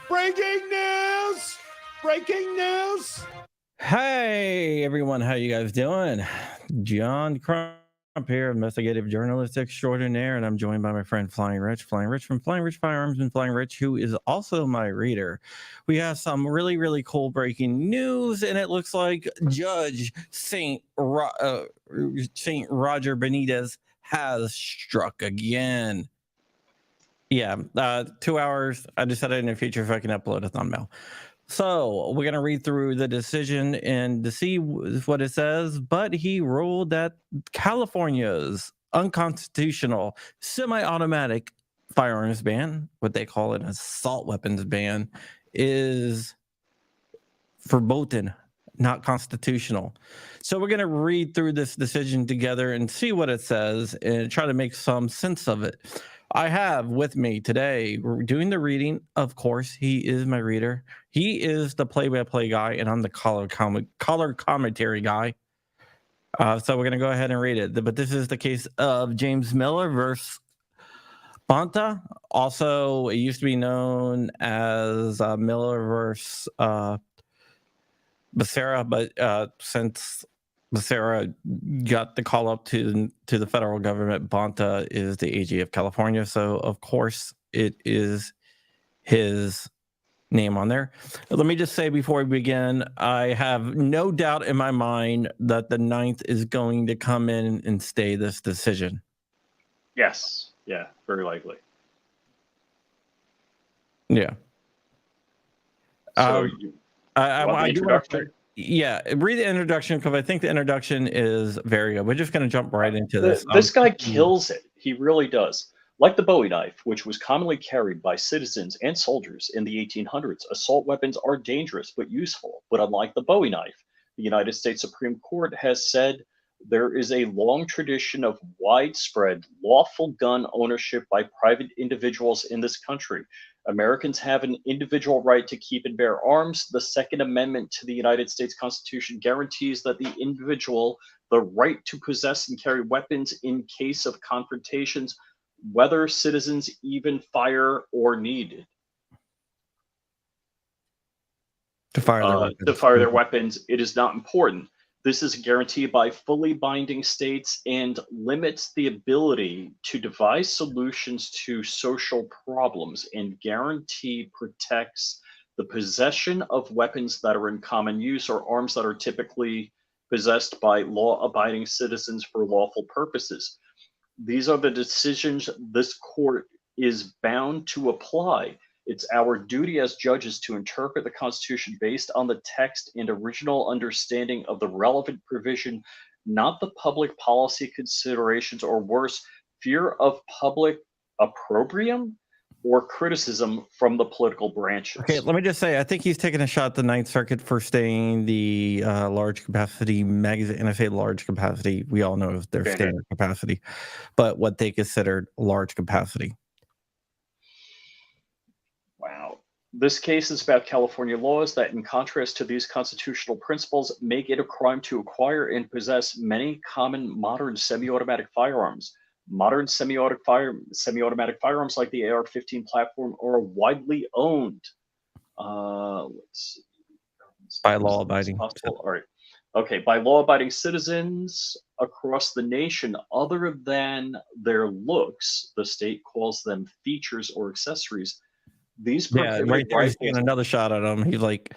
Breaking news! Breaking news! Hey everyone, how you guys doing? John Crump here, investigative journalist extraordinaire, and I'm joined by my friend Flying Rich from Flying Rich Firearms and Flying Rich, who is also my reader. We have some really cool breaking news, and it looks like Judge Saint Roger Benitez has struck again. Yeah, 2 hours. I decided in the future if I can upload a thumbnail. So we're going to read through the decision and to see what it says. But he ruled that California's unconstitutional semi-automatic firearms ban, what they call an assault weapons ban, is verboten, not constitutional. So we're going to read through this decision together and see what it says and try to make some sense of it. I have with me today, we're doing the reading. Of course, he is my reader. He is the play-by-play guy, and I'm the color commentary guy. So we're going to go ahead and read it. But this is the case of James Miller versus Bonta. Also, it used to be known as Miller versus Becerra, but since Becerra got the call up to the federal government, Bonta is the AG of California, so of course it is his name on there. Let me just say before we begin, I have no doubt in my mind that the 9th is going to come in and stay this decision. Yes. Yeah, very likely. Yeah. So I do want to. Yeah, read the introduction because I think the introduction is very good. We're just going to jump right into this. This guy kills it. He really does. Like the Bowie knife, which was commonly carried by citizens and soldiers in the 1800s, assault weapons are dangerous but useful. But unlike the Bowie knife, the United States Supreme Court has said there is a long tradition of widespread lawful gun ownership by private individuals in this country. Americans have an individual right to keep and bear arms. The Second Amendment to the United States Constitution guarantees that the individual the right to possess and carry weapons in case of confrontations, whether citizens even fire or needed. To fire their weapons, it is not important. This is guaranteed by fully binding states and limits the ability to devise solutions to social problems and protects the possession of weapons that are in common use or arms that are typically possessed by law-abiding citizens for lawful purposes. These are the decisions this court is bound to apply. It's our duty as judges to interpret the Constitution based on the text and original understanding of the relevant provision, not the public policy considerations or worse, fear of public opprobrium or criticism from the political branches. Okay, let me just say, I think he's taking a shot at the Ninth Circuit for staying the large capacity magazine. And I say large capacity, we all know their standard capacity, but what they considered large capacity. Wow. This case is about California laws that, in contrast to these constitutional principles, make it a crime to acquire and possess many common modern semi-automatic firearms. Modern semi-automatic firearms like the AR-15 platform are widely owned. Let's see. By law-abiding. All right. Okay, by law-abiding citizens across the nation, other than their looks, the state calls them features or accessories. These right there, he's taking another shot at him. He's like,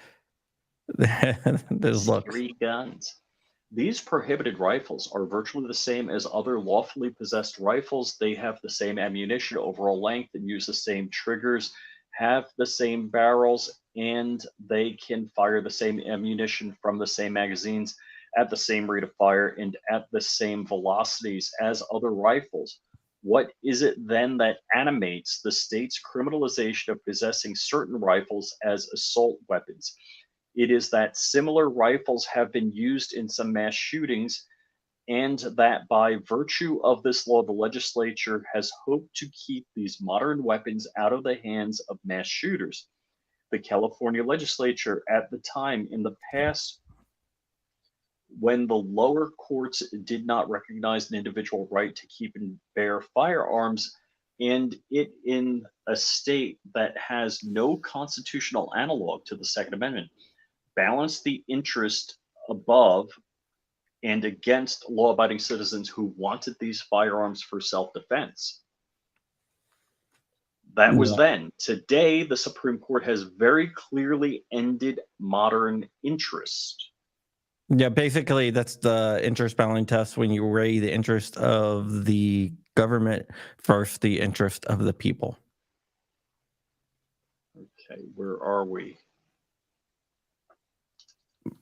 "There's looks." 3 guns. These prohibited rifles are virtually the same as other lawfully possessed rifles. They have the same ammunition, overall length, and use the same triggers, have the same barrels, and they can fire the same ammunition from the same magazines at the same rate of fire and at the same velocities as other rifles. What is it then that animates the state's criminalization of possessing certain rifles as assault weapons? It is that similar rifles have been used in some mass shootings, and that by virtue of this law, the legislature has hoped to keep these modern weapons out of the hands of mass shooters. The California legislature at the time in the past, when the lower courts did not recognize an individual right to keep and bear firearms, and it in a state that has no constitutional analog to the Second Amendment, balance the interest above and against law abiding citizens who wanted these firearms for self defense. That was Yeah. then. Today, the Supreme Court has very clearly ended modern interest. Yeah, basically that's the interest balancing test when you weigh the interest of the government versus the interest of the people. Okay, where are we?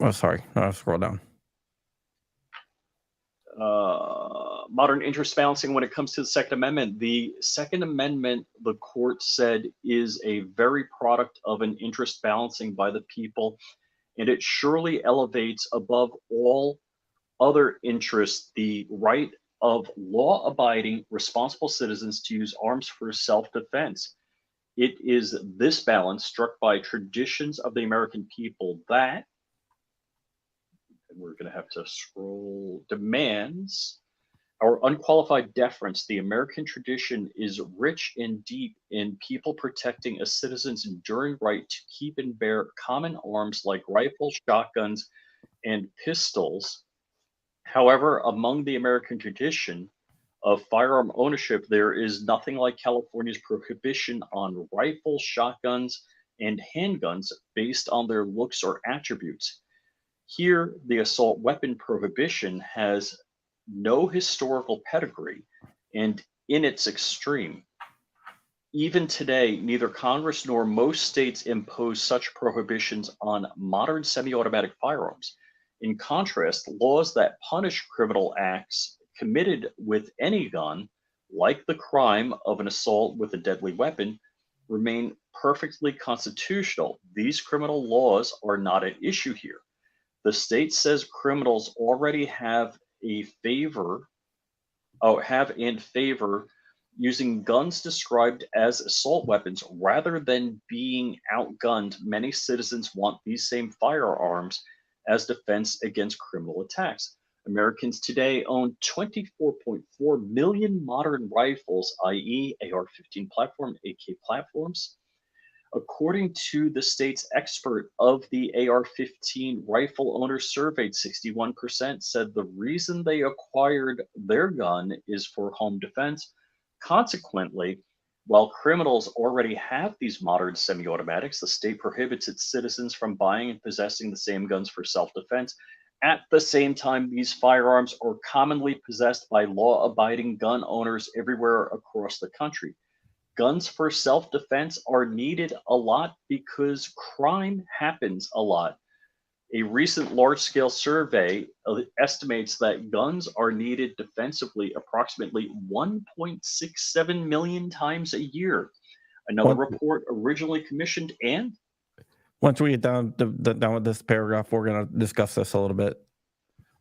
Oh, sorry, I'll scroll down. Modern interest balancing when it comes to the Second Amendment. The Second Amendment, the court said, is a very product of an interest balancing by the people, and it surely elevates above all other interests the right of law abiding, responsible citizens to use arms for self defense. It is this balance struck by traditions of the American people that, and we're going to have to scroll, demands our unqualified deference. The American tradition is rich and deep in people protecting a citizen's enduring right to keep and bear common arms like rifles, shotguns, and pistols. However, among the American tradition of firearm ownership, there is nothing like California's prohibition on rifles, shotguns, and handguns based on their looks or attributes. Here, the assault weapon prohibition has no historical pedigree, and in its extreme, even today, neither Congress nor most states impose such prohibitions on modern semi automatic firearms. In contrast, laws that punish criminal acts committed with any gun, like the crime of an assault with a deadly weapon, remain perfectly constitutional. These criminal laws are not at issue here. The state says criminals already have in favor using guns described as assault weapons rather than being outgunned. Many citizens want these same firearms as defense against criminal attacks. Americans today own 24.4 million modern rifles, i.e., AR 15 platform, AK platforms. According to the state's expert of the AR 15 rifle owners surveyed, 61% said the reason they acquired their gun is for home defense. Consequently, while criminals already have these modern semi automatics, the state prohibits its citizens from buying and possessing the same guns for self defense. At the same time, these firearms are commonly possessed by law abiding gun owners everywhere across the country. Guns for self defense are needed a lot because crime happens a lot. A recent large scale survey estimates that guns are needed defensively approximately 1.67 million times a year. Another Once, report originally commissioned and once we get down with this paragraph, we're going to discuss this a little bit.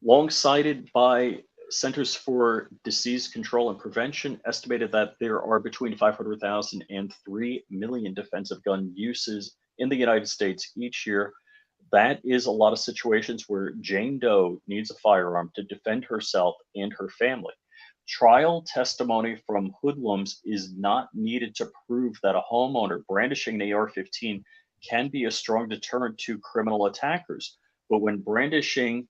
long cited by Centers for Disease Control and Prevention, estimated that there are between 500,000 and 3 million defensive gun uses in the United States each year. That is a lot of situations where Jane Doe needs a firearm to defend herself and her family. Trial testimony from hoodlums is not needed to prove that a homeowner brandishing an AR 15 can be a strong deterrent to criminal attackers. But when brandishing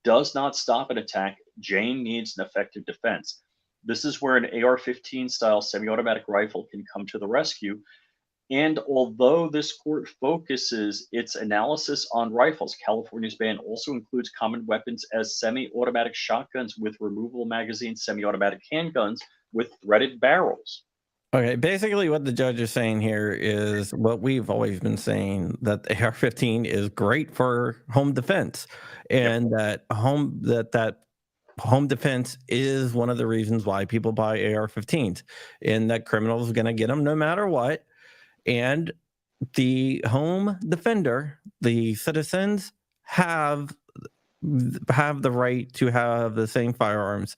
does not stop an attack, Jane needs an effective defense. This is where an AR 15 style semi automatic rifle can come to the rescue. And although this court focuses its analysis on rifles, California's ban also includes common weapons as semi automatic shotguns with removable magazines, semi automatic handguns with threaded barrels. Okay, basically what the judge is saying here is what we've always been saying, that the AR-15 is great for home defense, Yep. and that home defense is one of the reasons why people buy AR-15s, and that criminals are going to get them no matter what. And the home defender, the citizens have the right to have the same firearms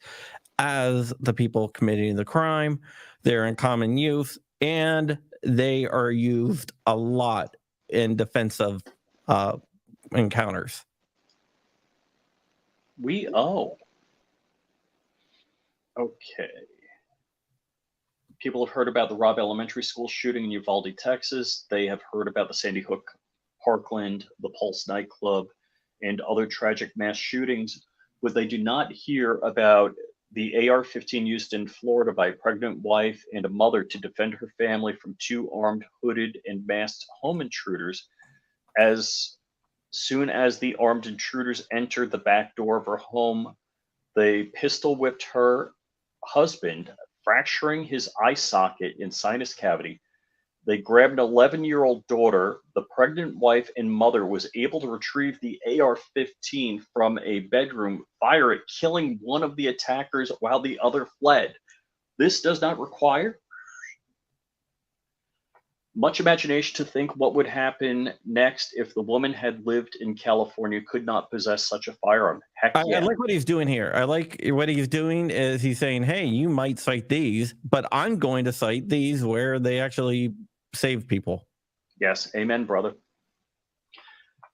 as the people committing the crime. They're in common use, and they are used a lot in defensive uh, encounters. Okay. People have heard about the Robb Elementary School shooting in Uvalde, Texas. They have heard about the Sandy Hook Parkland, the Pulse nightclub, and other tragic mass shootings. What they do not hear about the AR-15 used in Florida by a pregnant wife and a mother to defend her family from two armed, hooded, and masked home intruders. As soon as the armed intruders entered the back door of her home, they pistol whipped her husband, fracturing his eye socket and sinus cavity. They grabbed an 11-year-old daughter. The pregnant wife and mother was able to retrieve the AR-15 from a bedroom, fire it, killing one of the attackers while the other fled. This does not require much imagination to think what would happen next if the woman had lived in California, could not possess such a firearm. Heck I yeah. like what he's doing here. I like what he's doing is he's saying, hey, you might cite these, but I'm going to cite these where they actually save people. Yes, amen, brother.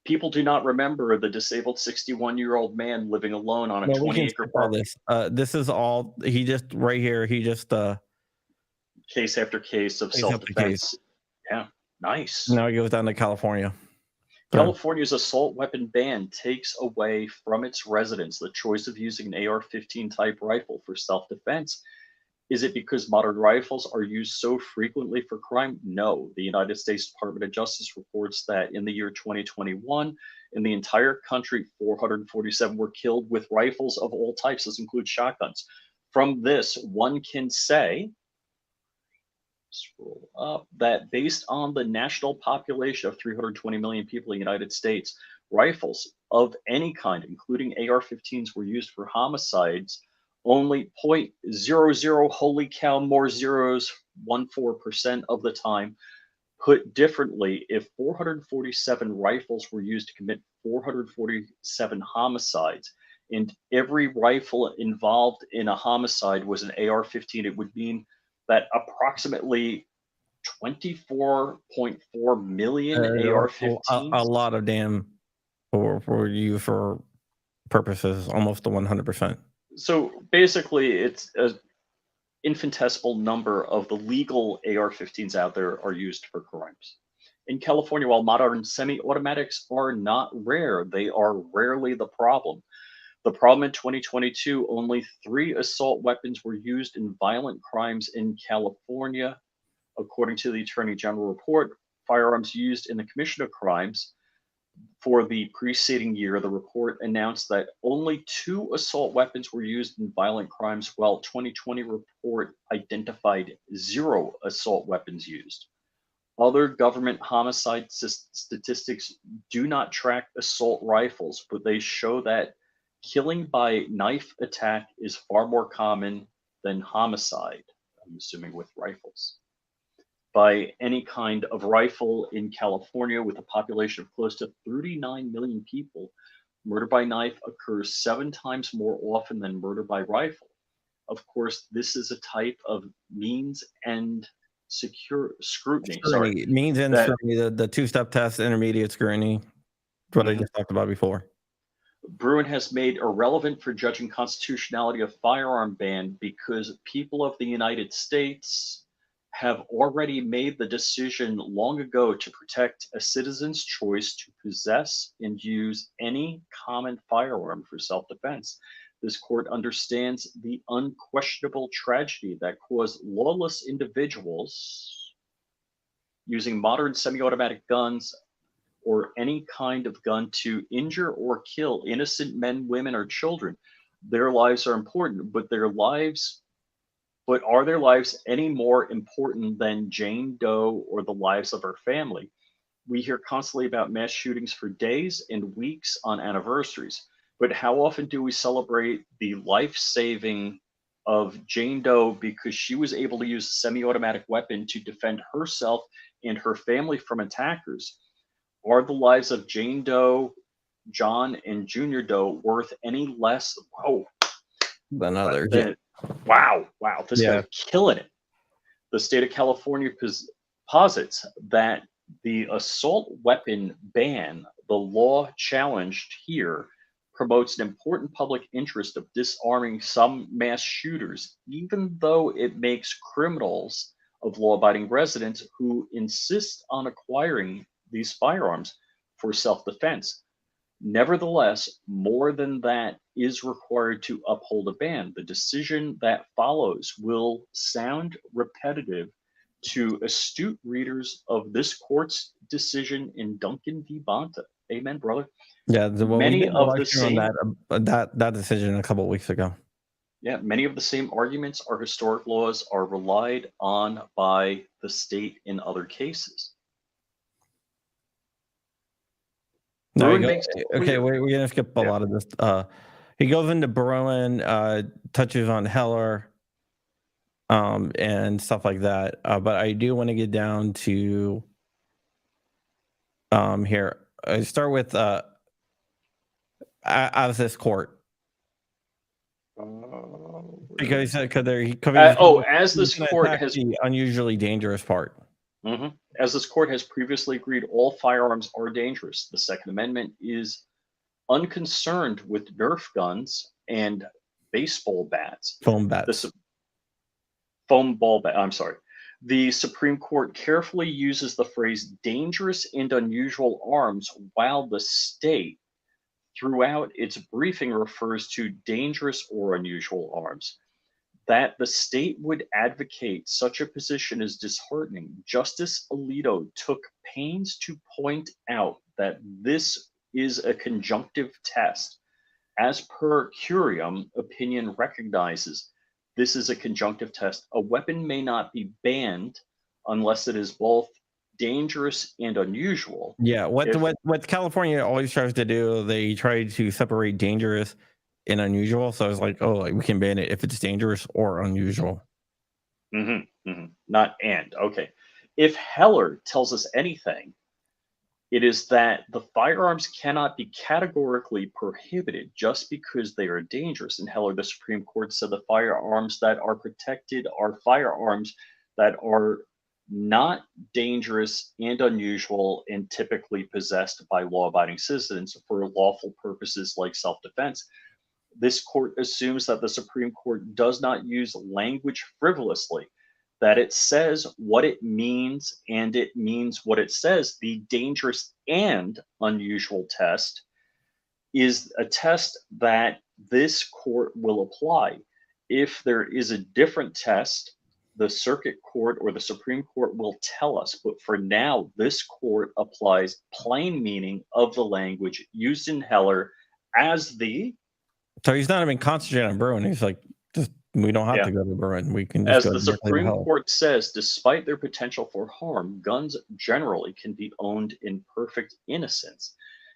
People do not remember the disabled 61-year-old man living alone on a No, we can 20-acre skip all park. this. This is all he just right here. He just Case after case of Case after self-defense. Yeah, nice. now he goes down to California. So, California's assault weapon ban takes away from its residents the choice of using an AR-15 type rifle for self-defense. Is it because modern rifles are used so frequently for crime? No. The United States Department of Justice reports that in the year 2021, in the entire country, 447 were killed with rifles of all types. This includes shotguns. From this, one can say, scroll up, that based on the national population of 320 million people in the United States, rifles of any kind, including AR-15s, were used for homicides only 0.00, holy cow, more zeros, 14% of the time. Put differently, if 447 rifles were used to commit 447 homicides, and every rifle involved in a homicide was an AR-15, it would mean that approximately 24.4 million a AR-15s. lot of damn for you for purposes, almost to 100%. So basically, it's an infinitesimal number of the legal AR-15s out there are used for crimes. In California, while modern semi-automatics are not rare, they are rarely the problem. The problem in 2022, only 3 assault weapons were used in violent crimes in California. According to the Attorney General report, firearms used in the commission of crimes. For the preceding year, the report announced that only 2 assault weapons were used in violent crimes, while 2020 report identified 0 assault weapons used. Other government homicide statistics do not track assault rifles, but they show that killing by knife attack is far more common than homicide, I'm assuming with rifles. By any kind of rifle in California, with a population of close to 39 million people, murder by knife occurs 7 times more often than murder by rifle. Of course, this is a type of means and secure scrutiny. Sorry, Means and that scrutiny, the two-step test, intermediate scrutiny, what I just talked about before. Bruin has made irrelevant for judging constitutionality of firearm ban because people of the United States have already made the decision long ago to protect a citizen's choice to possess and use any common firearm for self-defense. This court understands the unquestionable tragedy that caused lawless individuals using modern semi-automatic guns or any kind of gun to injure or kill innocent men, women, or children. Their lives are important, but are their lives any more important than Jane Doe or the lives of her family? We hear constantly about mass shootings for days and weeks on anniversaries, but how often do we celebrate the life saving of Jane Doe because she was able to use a semi automatic weapon to defend herself and her family from attackers? Are the lives of Jane Doe, John, and Junior Doe worth any less? Than others. Yeah. Wow, this Yeah. guy's killing it. The state of California posits that the assault weapon ban, the law challenged here, promotes an important public interest of disarming some mass shooters, even though it makes criminals of law abiding residents who insist on acquiring these firearms for self defense. Nevertheless, more than that is required to uphold a ban. The decision that follows will sound repetitive to astute readers of this court's decision in Duncan v. Bonta. Amen, brother. Yeah. Well, we Many did a of live the stream on same, that decision a couple of weeks ago. yeah, many of the same arguments or historic laws are relied on by the state in other cases. Now Bruin makes it okay, clear. we're gonna skip a Yeah. lot of this. He goes into Bruin, touches on Heller, and stuff like that. But I do want to get down to here. I start with out of this court because As this court has the unusually dangerous part. As this court has previously agreed, all firearms are dangerous. The Second Amendment is unconcerned with Nerf guns and baseball bats. Foam bats. Foam ball bat. I'm sorry. The Supreme Court carefully uses the phrase dangerous and unusual arms, while the state, throughout its briefing, refers to dangerous or unusual arms. That the state would advocate such a position is disheartening. Justice Alito took pains to point out that this is a conjunctive test. As per curiam, opinion recognizes this is a conjunctive test. A weapon may not be banned unless it is both dangerous and unusual. Yeah, what California always tries to do, they try to separate dangerous and unusual. So it's like, oh, like we can ban it if it's dangerous or unusual. Not and. Okay. If Heller tells us anything, it is that the firearms cannot be categorically prohibited just because they are dangerous. In Heller, the Supreme Court said the firearms that are protected are firearms that are not dangerous and unusual and typically possessed by law-abiding citizens for lawful purposes like self-defense. This court assumes that the Supreme Court does not use language frivolously, that it says what it means and it means what it says. The dangerous and unusual test is a test that this court will apply. If there is a different test, the circuit court or the Supreme Court will tell us. But for now, this court applies plain meaning of the language used in Heller as the. So he's not even concentrating on Bruin. He's like, just we don't have to go to Bruin. We can just As go the directly to Supreme Heller. Court says, despite their potential for harm, guns generally can be owned in perfect innocence.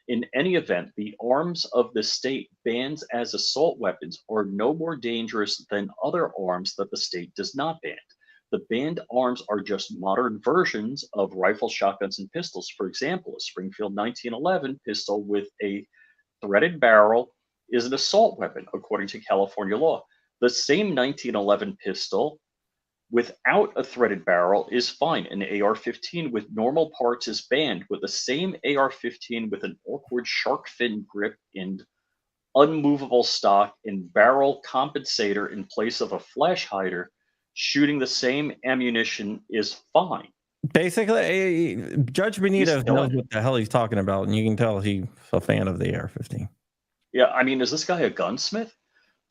In any event, the arms of the state bans as assault weapons are no more dangerous than other arms that the state does not ban. The banned arms are just modern versions of rifles, shotguns, and pistols. For example, a Springfield 1911 pistol with a threaded barrel is an assault weapon, according to California law. The same 1911 pistol without a threaded barrel is fine. An AR-15 with normal parts is banned, but the same AR-15 with an awkward shark fin grip and unmovable stock and barrel compensator in place of a flash hider shooting the same ammunition is fine. Basically, Judge Benitez knows what the hell he's talking about, and you can tell he's a fan of the AR-15. Yeah, I mean, is this guy a gunsmith?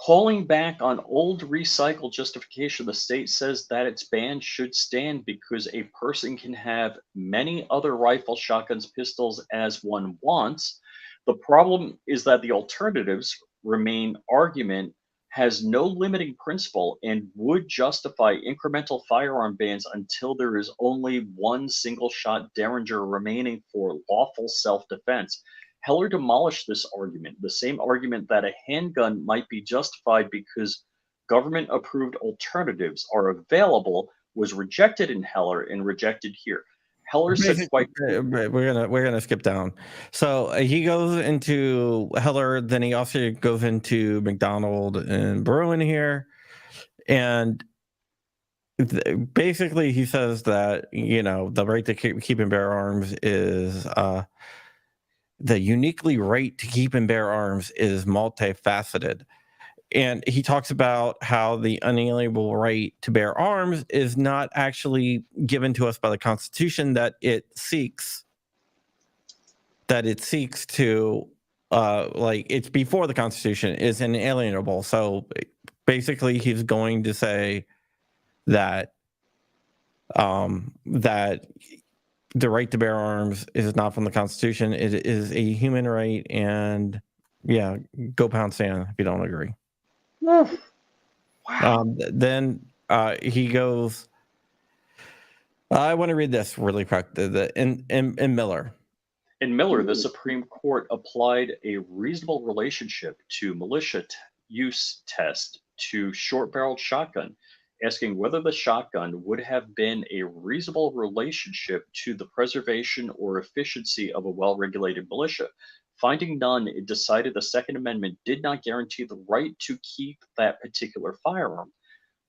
Calling back on old recycled justification, the state says that its ban should stand because a person can have many other rifles, shotguns, pistols as one wants. The problem is that the alternatives remain argument has no limiting principle and would justify incremental firearm bans until there is only one single shot derringer remaining for lawful self defense. Heller demolished this argument, the same argument that a handgun might be justified because government approved alternatives are available was rejected in Heller and rejected here. Heller said Basically, quite we're gonna skip down. So he goes into Heller, then he also goes into McDonald and Bruin here, and basically he says that the right to keep and bear arms is the uniquely right to keep and bear arms is multifaceted. And he talks about how the unalienable right to bear arms is not actually given to us by the Constitution, that it seeks to like it's before the Constitution is inalienable. So basically he's going to say that that the right to bear arms is not from the Constitution. It is a human right, and yeah, go pound sand if you don't agree. wow. Then he goes. I want to read this really quick. In Miller. In Miller, the Supreme Court applied a reasonable relationship to militia use test to short-barreled shotgun, asking whether the shotgun would have been a reasonable relationship to the preservation or efficiency of a well-regulated militia. Finding none, it decided the Second Amendment did not guarantee the right to keep that particular firearm.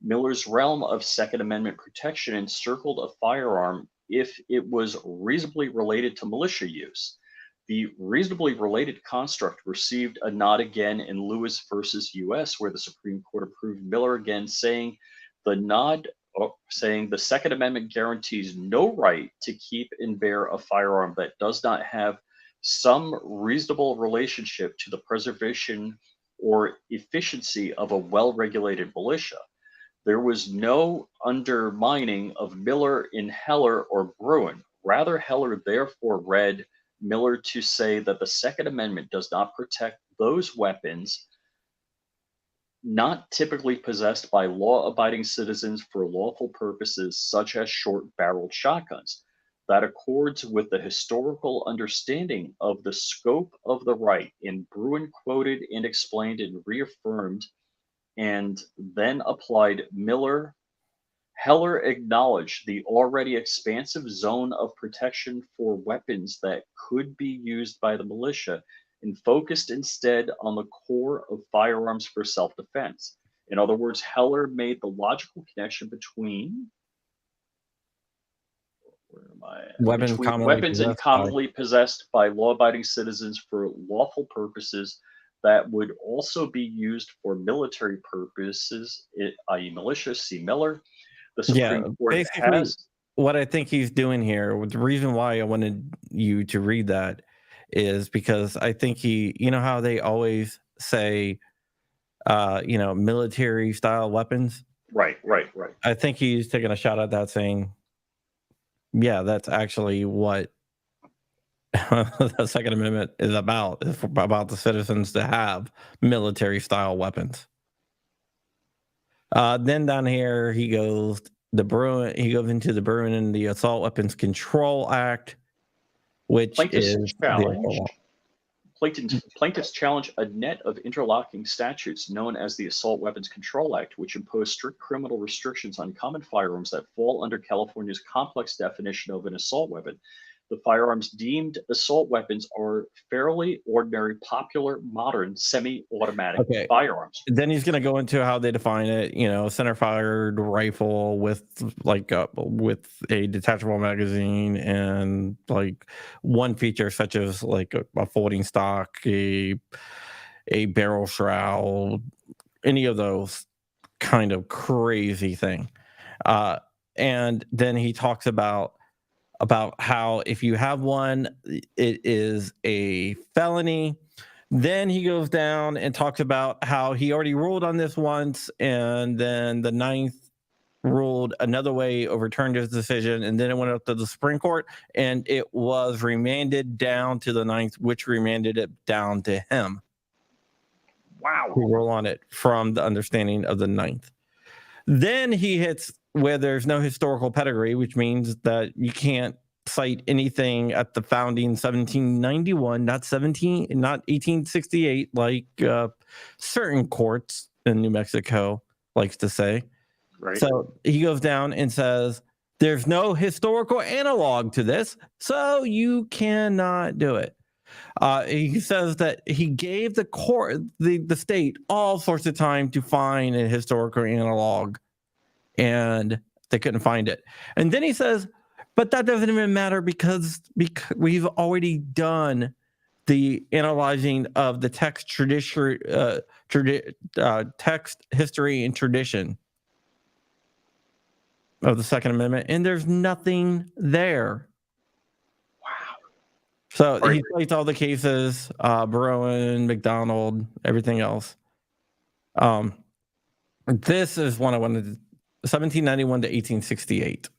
Miller's realm of Second Amendment protection encircled a firearm if it was reasonably related to militia use. The reasonably related construct received a nod again in Lewis versus U.S., where the Supreme Court approved Miller again, saying saying the Second Amendment guarantees no right to keep and bear a firearm that does not have some reasonable relationship to the preservation or efficiency of a well-regulated militia. There was no undermining of Miller in Heller or Bruin. Rather, Heller therefore read Miller to say that the Second Amendment does not protect those weapons not typically possessed by law abiding citizens for lawful purposes, such as short barreled shotguns. That accords with the historical understanding of the scope of the right, and Bruin quoted and explained and reaffirmed and then applied Miller. Heller acknowledged the already expansive zone of protection for weapons that could be used by the militia and focused instead on the core of firearms for self defense. In other words, Heller made the logical connection between Weapons between commonly weapons and possessed by. commonly possessed by law-abiding citizens for lawful purposes that would also be used for military purposes, i.e., militia. See Miller. The Yeah, Supreme Court basically, has what I think he's doing here, the reason why I wanted you to read that is because I think how they always say, military style weapons. right. I think he's taking a shot at that, saying, yeah, that's actually what the Second Amendment is about. It's about the citizens to have military style weapons. Then down here he goes into the Bruin and the Assault Weapons Control Act, which Plaintiffs is challenge Plaintiffs challenge a net of interlocking statutes known as the Assault Weapons Control Act, which impose strict criminal restrictions on common firearms that fall under California's complex definition of an assault weapon. The firearms deemed assault weapons are fairly ordinary, popular, modern, semi-automatic okay. firearms. Then he's going to go into how they define it. Center fired rifle with with a detachable magazine and like one feature such as like a folding stock, a barrel shroud, any of those kind of crazy thing. And then he talks about how if you have one, it is a felony. Then he goes down and talks about how he already ruled on this once, and then the ninth ruled another way, overturned his decision, and then it went up to the Supreme Court, and it was remanded down to the ninth, which remanded it down to him Wow. to rule on it from the understanding of the ninth. Then he hits where there's no historical pedigree, which means that you can't cite anything at the founding 1791, not 1868, like certain courts in New Mexico likes to say. Right. So he goes down and says, there's no historical analog to this, so you cannot do it. He says that he gave the court, the state, all sorts of time to find a historical analog, and they couldn't find it. And then he says, but that doesn't even matter because we've already done the analyzing of the text tradition, text history and tradition of the Second Amendment, and there's nothing there. Wow. So Right. he cites all the cases, Bruin, McDonald, everything else. This is one I wanted to, 1791 to 1868.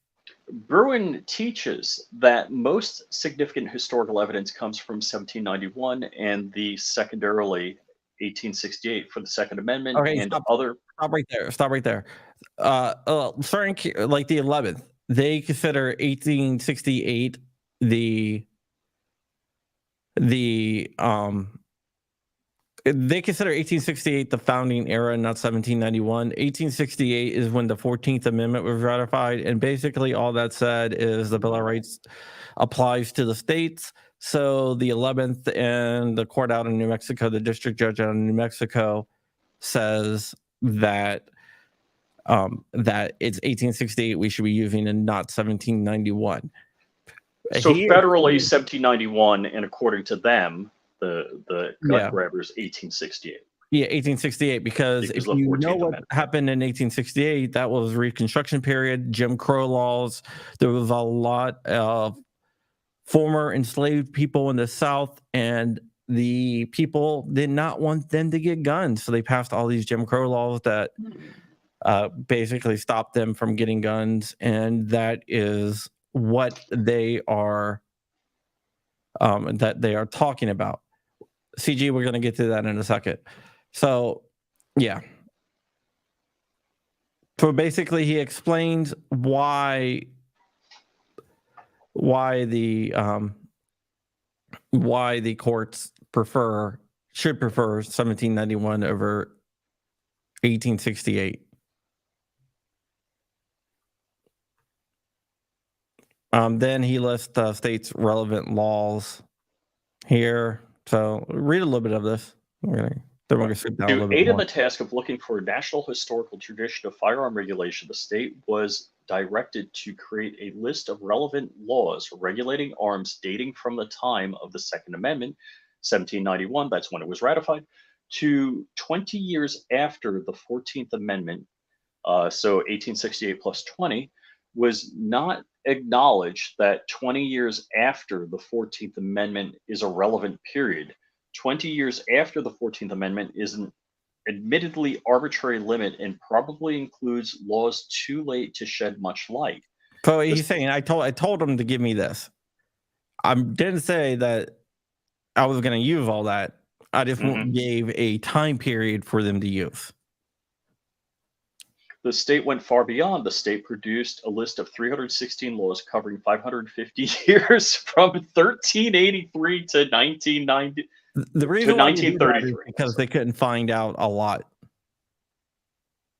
Bruin teaches that most significant historical evidence comes from 1791 and the secondarily 1868 for the Second Amendment Okay, and stop other. right there. Stop right there. Certain, like the 11th, they consider 1868 they consider 1868 the founding era, not 1791. 1868 is when the 14th Amendment was ratified, and basically all that said is the Bill of Rights applies to the states. So the 11th and the court out in New Mexico, the district judge out in New Mexico, says that that it's 1868 we should be using and not 1791. So federally 1791, and according to them, the gut grabbers 1868. Yeah, 1868, because if you know what happened in 1868, that was Reconstruction period, Jim Crow laws. There was a lot of former enslaved people in the South, and the people did not want them to get guns. So they passed all these Jim Crow laws that basically stopped them from getting guns. And that is what they are talking about. CG, we're going to get to that in a second. So, yeah. So basically, he explains why the courts should prefer 1791 over 1868. Then he lists states' relevant laws here. So read a little bit of this. Then we're going to sit down a little bit aid in more. the task of looking for a national historical tradition of firearm regulation, the state was directed to create a list of relevant laws regulating arms dating from the time of the Second Amendment, 1791, that's when it was ratified, to 20 years after the 14th Amendment, so 1868 plus 20, was not acknowledged that 20 years after the 14th Amendment is a relevant period. 20 years after the 14th Amendment is an admittedly arbitrary limit and probably includes laws too late to shed much light. So he's saying, I told him to give me this. I didn't say that I was going to use all that. I just gave a time period for them to use. The state went far beyond. The state produced a list of 316 laws covering 550 years from 1383 to 1990. The reason why you do that is because they couldn't find out a lot.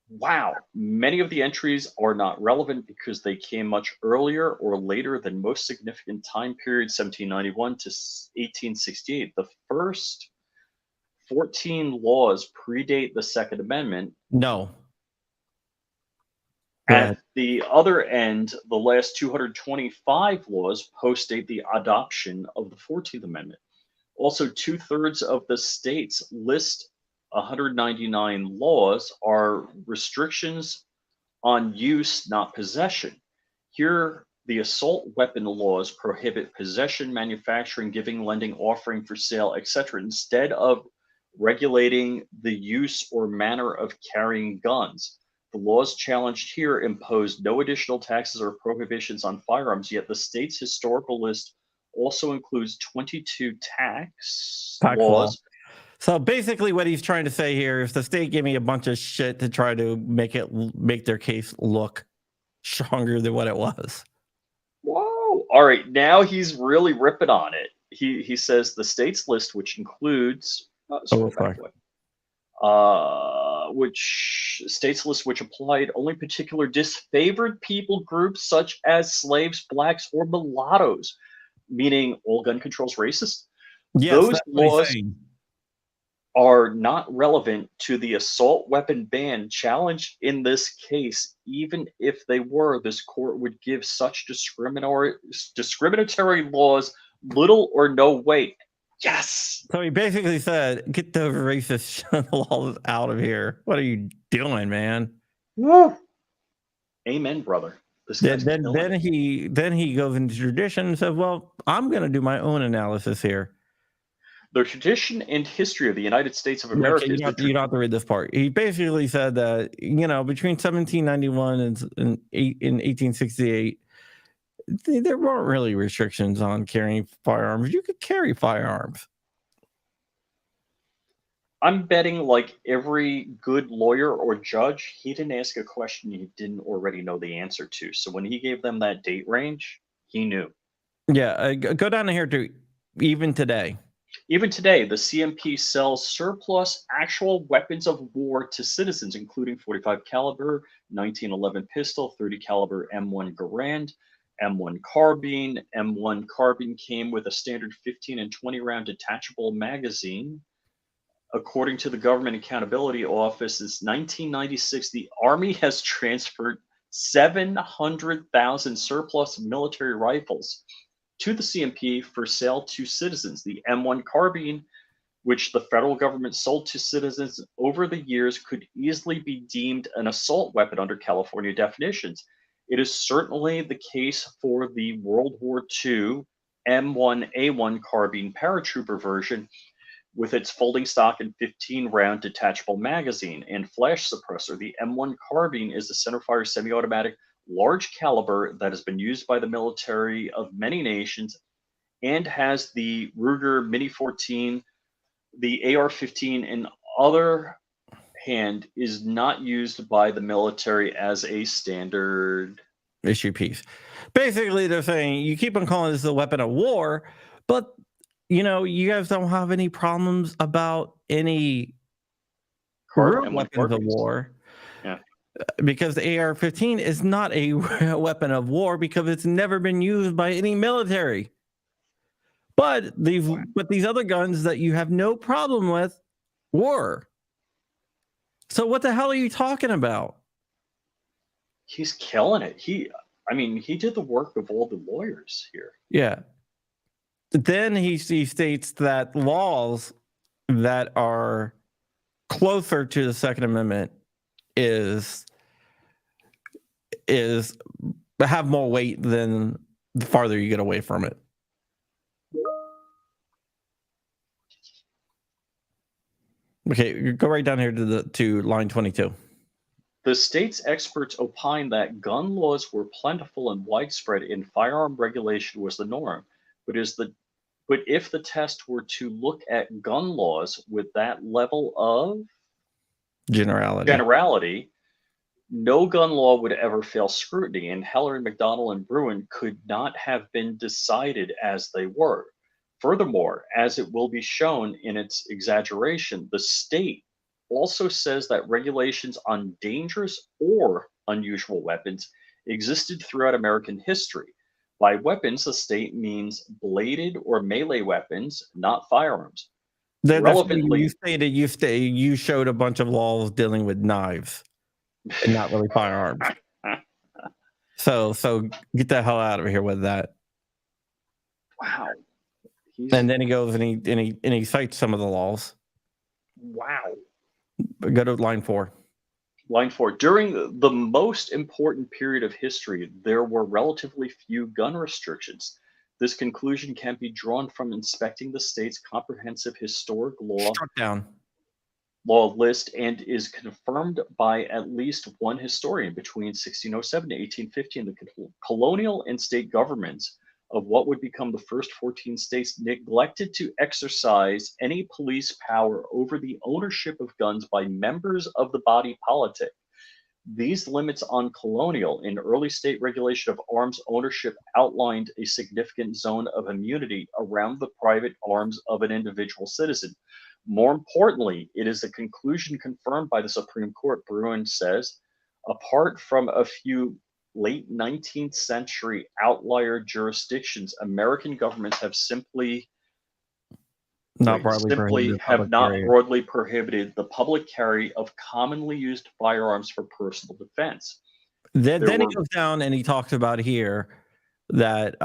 Wow. Many of the entries are not relevant because they came much earlier or later than most significant time period, 1791 to 1868. The first 14 laws predate the Second Amendment. No. At the other end, the last 225 laws postdate the adoption of the 14th Amendment. Also, 2/3 of the state's list 199 laws are restrictions on use, not possession. Here The assault weapon laws prohibit possession, manufacturing, giving, lending, offering for sale, etc., instead of regulating the use or manner of carrying guns. The laws challenged here imposed no additional taxes or prohibitions on firearms, yet the state's historical list also includes 22 tax Tax law. laws. So basically, what he's trying to say here is the state gave me a bunch of shit to try to make their case look stronger than what it was. Whoa! All right, now he's really ripping on it. He says the state's list, which includes scroll back away. Which states list which applied only particular disfavored people groups such as slaves, blacks, or mulattoes, meaning all gun control's racist. Yes, Those that's what he's laws saying. are not relevant to the assault weapon ban challenged in this case. Even if they were, this court would give such discriminatory laws little or no weight. Yes. So he basically said, "Get the racist laws out of here. What are you doing, man?" Woo. Amen, brother. This guy's Then killing it. he goes into tradition and says, "Well, I'm going to do my own analysis here." The tradition and history of the United States of America Okay, is you don't have to read this part. He basically said that, between 1791 and 1868, there weren't really restrictions on carrying firearms. You could carry firearms. I'm betting like every good lawyer or judge, he didn't ask a question he didn't already know the answer to. So when he gave them that date range, he knew. Yeah, go down here to even today. Even today, the CMP sells surplus actual weapons of war to citizens, including 45 caliber, 1911 pistol, 30 caliber M1 Garand, M1 carbine. M1 carbine came with a standard 15 and 20 round detachable magazine. According to the Government Accountability Office, since 1996, the Army has transferred 700,000 surplus military rifles to the CMP for sale to citizens. The M1 carbine, which the federal government sold to citizens over the years, could easily be deemed an assault weapon under California definitions. It is certainly the case for the World War II M1A1 carbine paratrooper version, with its folding stock and 15-round detachable magazine and flash suppressor. The M1 carbine is a centerfire semi-automatic large caliber that has been used by the military of many nations and has the Ruger Mini 14. The AR-15, in other hand, is not used by the military as a standard issue piece. Basically, they're saying you keep on calling this a weapon of war, but you guys don't have any problems about any real weapons of war. Yeah. Because the AR-15 is not a weapon of war because it's never been used by any military. But these other guns that you have no problem with were. So what the hell are you talking about? He's killing it. He did the work of all the lawyers here. Yeah. Then he states that laws that are closer to the Second Amendment have more weight than the farther you get away from it. Okay, go right down here to line 22. The state's experts opine that gun laws were plentiful and widespread and firearm regulation was the norm. But if the test were to look at gun laws with that level of generality, no gun law would ever fail scrutiny, and Heller and McDonnell and Bruin could not have been decided as they were. Furthermore, as it will be shown in its exaggeration, the state also says that regulations on dangerous or unusual weapons existed throughout American history. By weapons, the state means bladed or melee weapons, not firearms. Relevantly, you showed a bunch of laws dealing with knives and not really firearms. So get the hell out of here with that. Wow. And then he goes and he cites some of the laws. Wow. Go to line 4. Line 4. During the most important period of history, there were relatively few gun restrictions. This conclusion can be drawn from inspecting the state's comprehensive historic Struck down. law list and is confirmed by at least one historian between 1607 to 1850 in the colonial and state governments of what would become the first 14 states neglected to exercise any police power over the ownership of guns by members of the body politic. These limits on colonial and early state regulation of arms ownership outlined a significant zone of immunity around the private arms of an individual citizen. More importantly, it is a conclusion confirmed by the Supreme Court. Bruin says, apart from a few late 19th century outlier jurisdictions, American governments have simply Not broadly prohibited have public not carry. broadly prohibited the public carry of commonly used firearms for personal defense. Then There he were goes down and he talks about here that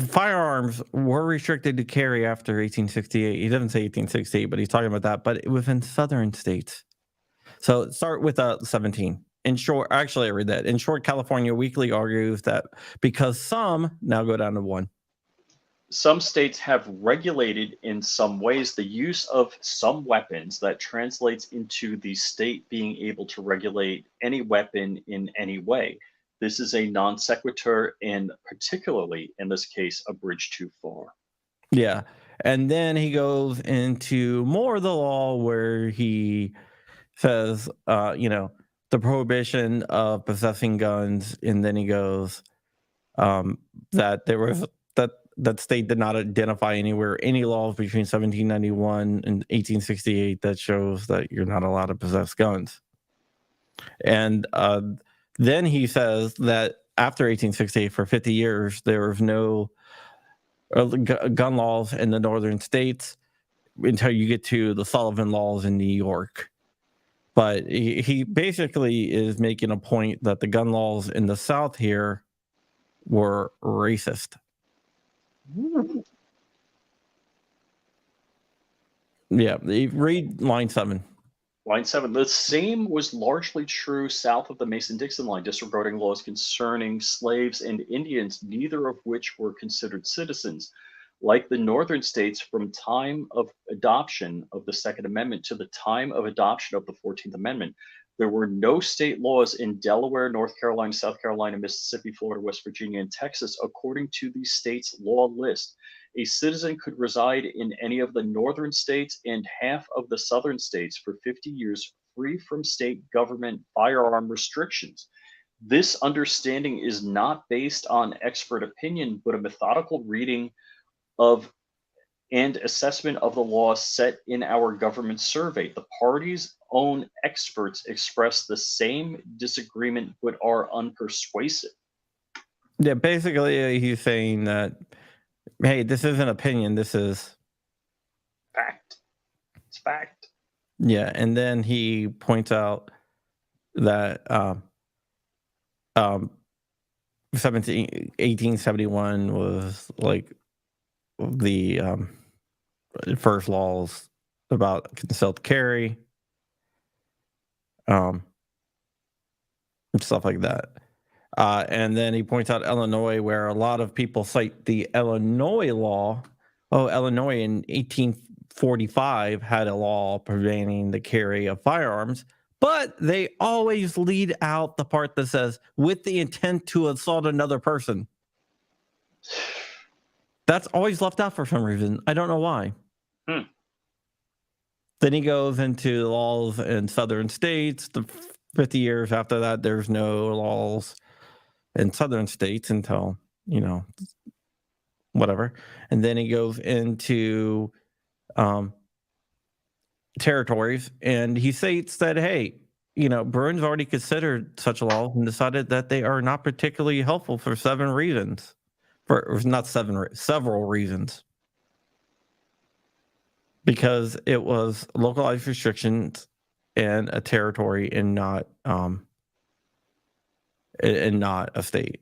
firearms were restricted to carry after 1868. He doesn't say 1868, but he's talking about that. But within southern states. So start with 17. In short, actually, I read that. In short, California Weekly argues that because some now go down to 1. some states have regulated in some ways the use of some weapons that translates into the state being able to regulate any weapon in any way. This is a non sequitur and particularly in this case a bridge too far. Yeah. And then he goes into more of the law where he says, the prohibition of possessing guns. And then he goes that there was that state did not identify anywhere any laws between 1791 and 1868 that shows that you're not allowed to possess guns. And then he says that after 1868, for 50 years, there was no gun laws in the northern states until you get to the Sullivan laws in New York. But he basically is making a point that the gun laws in the South here were racist. Yeah, read line 7. Line 7. The same was largely true south of the Mason-Dixon line, disregarding laws concerning slaves and Indians, neither of which were considered citizens. Like the northern states, from time of adoption of the Second Amendment to the time of adoption of the 14th Amendment, there were no state laws in Delaware, North Carolina, South Carolina, Mississippi, Florida, West Virginia, and Texas according to the state's law list. A citizen could reside in any of the northern states and half of the southern states for 50 years free from state government firearm restrictions. This understanding is not based on expert opinion, but a methodical reading of and assessment of the law set in our government survey. The party's own experts express the same disagreement but are unpersuasive. Yeah, basically he's saying that, hey, this isn't opinion, this is fact. It's fact. Yeah, and then he points out that 1871 was like the first laws about concealed carry, and stuff like that. And then he points out Illinois, where a lot of people cite the Illinois law. Oh, Illinois in 1845 had a law preventing the carry of firearms, but they always lead out the part that says, with the intent to assault another person. That's always left out for some reason. I don't know why. Then he goes into laws in southern states. The 50 years after that, there's no laws in southern states until, whatever. And then he goes into territories, and he states that, hey, Bruin's already considered such laws and decided that they are not particularly helpful for several reasons. Because it was localized restrictions in a territory and not a state.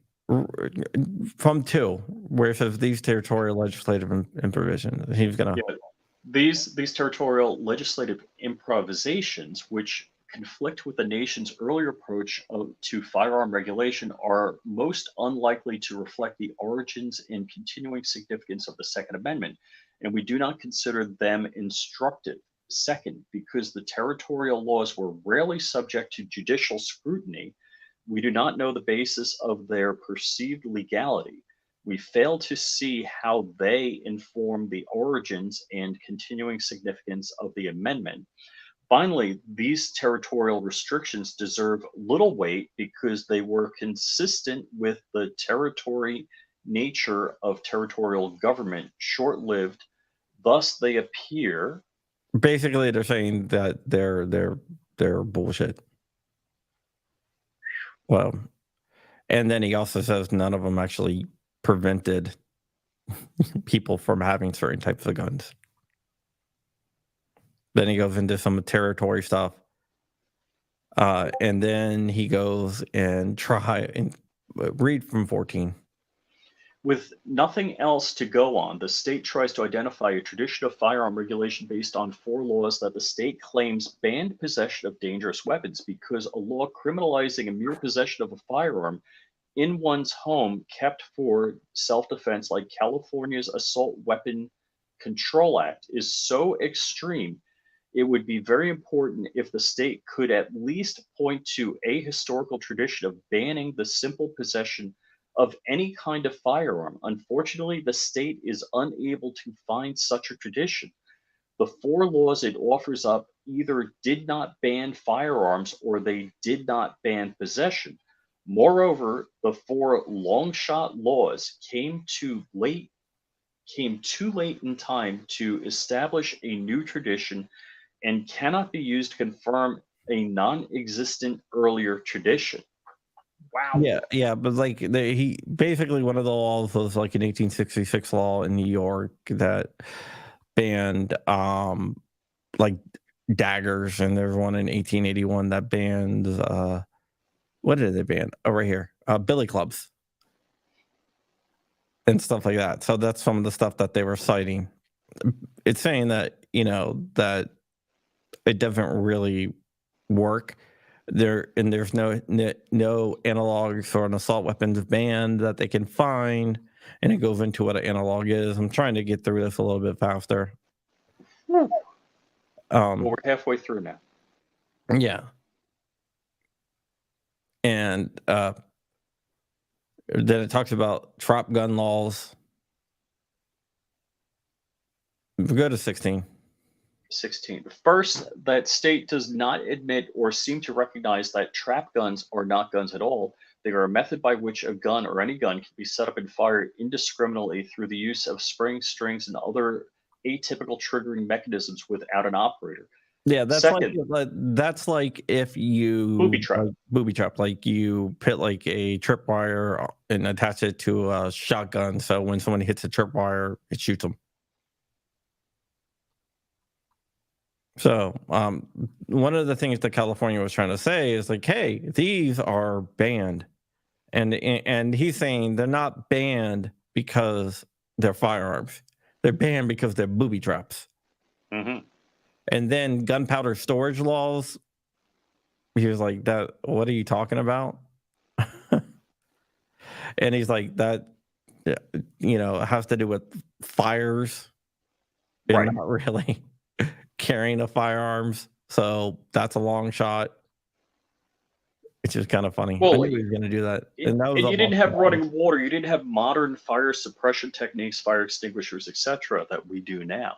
From 2, where it says these territorial legislative and provisions. He was gonna. Yeah. These territorial legislative improvisations, which conflict with the nation's earlier approach to firearm regulation, are most unlikely to reflect the origins and continuing significance of the Second Amendment, and we do not consider them instructive. Second, because the territorial laws were rarely subject to judicial scrutiny, we do not know the basis of their perceived legality. We fail to see how they inform the origins and continuing significance of the amendment. Finally, these territorial restrictions deserve little weight because they were consistent with the territory nature of territorial government, short lived. Thus, they appear. Basically, they're saying that they're bullshit. Well, and then he also says none of them actually prevented people from having certain types of guns. Then he goes into some territory stuff. And then he goes and try and read from 14. With nothing else to go on, the state tries to identify a tradition of firearm regulation based on 4 laws that the state claims banned possession of dangerous weapons because a law criminalizing a mere possession of a firearm in one's home kept for self-defense, like California's Assault Weapon Control Act, is so extreme. It would be very important if the state could at least point to a historical tradition of banning the simple possession of any kind of firearm. Unfortunately, the state is unable to find such a tradition. The 4 laws it offers up either did not ban firearms or they did not ban possession. Moreover, the 4 long shot laws came too late in time to establish a new tradition and cannot be used to confirm a non-existent earlier tradition. Wow. Yeah, but like he basically, one of the laws was like an 1866 law in New York that banned like daggers, and there's one in 1881 that banned what did they ban? Oh, right here, billy clubs and stuff like that. So that's some of the stuff that they were citing. It's saying that that it doesn't really work there, and there's no analogs for an assault weapons ban that they can find, and it goes into what an analog is. I'm trying to get through this a little bit faster. Well, we're halfway through now. Yeah, and then it talks about trap gun laws. We go to 16. 16. First, that state does not admit or seem to recognize that trap guns are not guns at all. They are a method by which a gun or any gun can be set up and fired indiscriminately through the use of springs, strings, and other atypical triggering mechanisms without an operator. Yeah, that's Second, like if you booby trap. Booby trap, like you put like a tripwire and attach it to a shotgun, so when someone hits a tripwire, it shoots them. So one of the things that California was trying to say is like, hey, these are banned, and he's saying they're not banned because they're firearms. They're banned because they're booby traps. Mm-hmm. And then gunpowder storage laws. He was like, "That. What are you talking about?" And he's like, "That, has to do with fires, and Right. not really carrying of firearms. So that's a long shot." Which is kind of funny. I Well, knew he was going to do that. and That was you didn't almost have running water. You didn't have modern fire suppression techniques, fire extinguishers, etc., that we do now.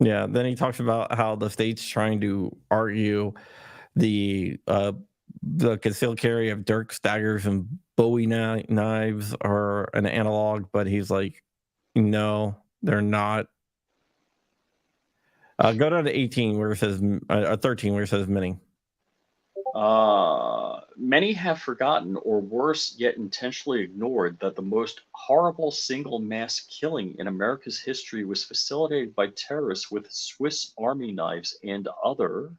Yeah. Then he talks about how the state's trying to argue the concealed carry of dirks, daggers, and Bowie knives are an analog, but he's like, no, they're not. Go down to 18 where it says 13 where it says many. Many have forgotten, or worse yet intentionally ignored, that the most horrible single mass killing in America's history was facilitated by terrorists with Swiss Army knives and other.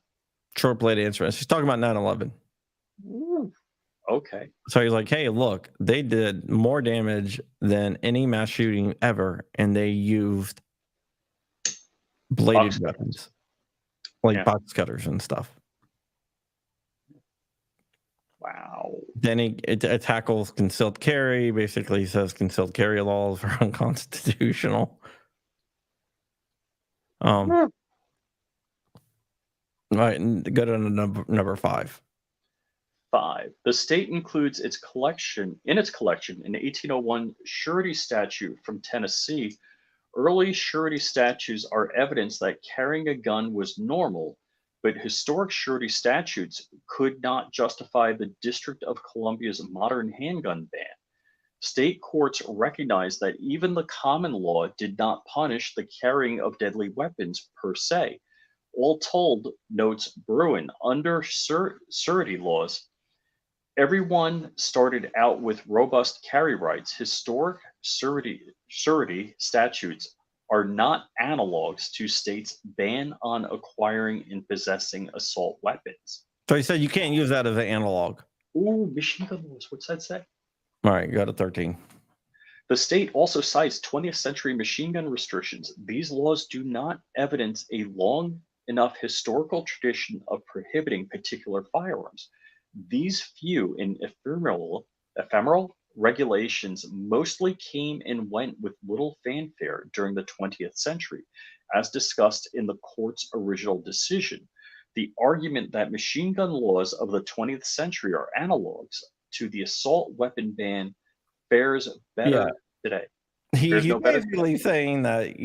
Short blade instruments. He's talking about 9/11. Okay. So he's like, hey, look, they did more damage than any mass shooting ever, and they used bladed Box cutters. weapons, like Yeah. box cutters and stuff. Wow. Then it tackles concealed carry. Basically, says concealed carry laws are unconstitutional. Right, and go to number 5. 5. The state includes its collection an 1801 surety statute from Tennessee. Early surety statutes are evidence that carrying a gun was normal, but historic surety statutes could not justify the District of Columbia's modern handgun ban. State courts recognized that even the common law did not punish the carrying of deadly weapons per se. All told, notes Bruin, under surety laws, everyone started out with robust carry rights. Historic surety statutes are not analogs to states' ban on acquiring and possessing assault weapons. So he said you can't use that as an analog. Ooh, machine gun laws. What's that say? All right, go to 13. The state also cites 20th century machine gun restrictions. These laws do not evidence a long enough historical tradition of prohibiting particular firearms. These few and ephemeral regulations mostly came and went with little fanfare during the 20th century, as discussed in the court's original decision. The argument that machine gun laws of the 20th century are analogs to the assault weapon ban fares better today. He's no better basically saying that,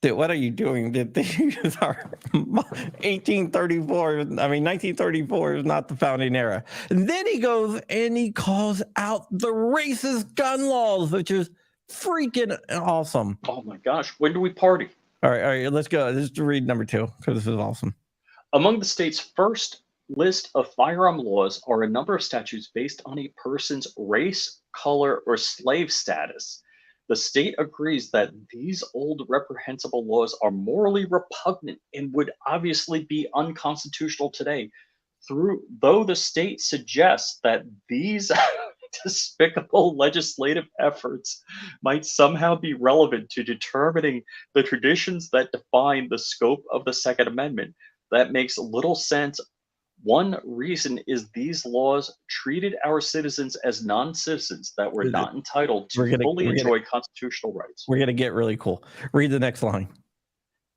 that what are you doing? That they use our 1934 is not the founding era. And then he goes and he calls out the racist gun laws, which is freaking awesome. Oh my gosh, when do we party? All right, let's go. Let's read number 2 because this is awesome. Among the state's first list of firearm laws are a number of statutes based on a person's race, color, or slave status. The state agrees that these old reprehensible laws are morally repugnant and would obviously be unconstitutional today. Though the state suggests that these despicable legislative efforts might somehow be relevant to determining the traditions that define the scope of the Second Amendment, that makes little sense. One reason is these laws treated our citizens as non-citizens that were not entitled to fully enjoy constitutional rights. We're going to get really cool. Read the next line.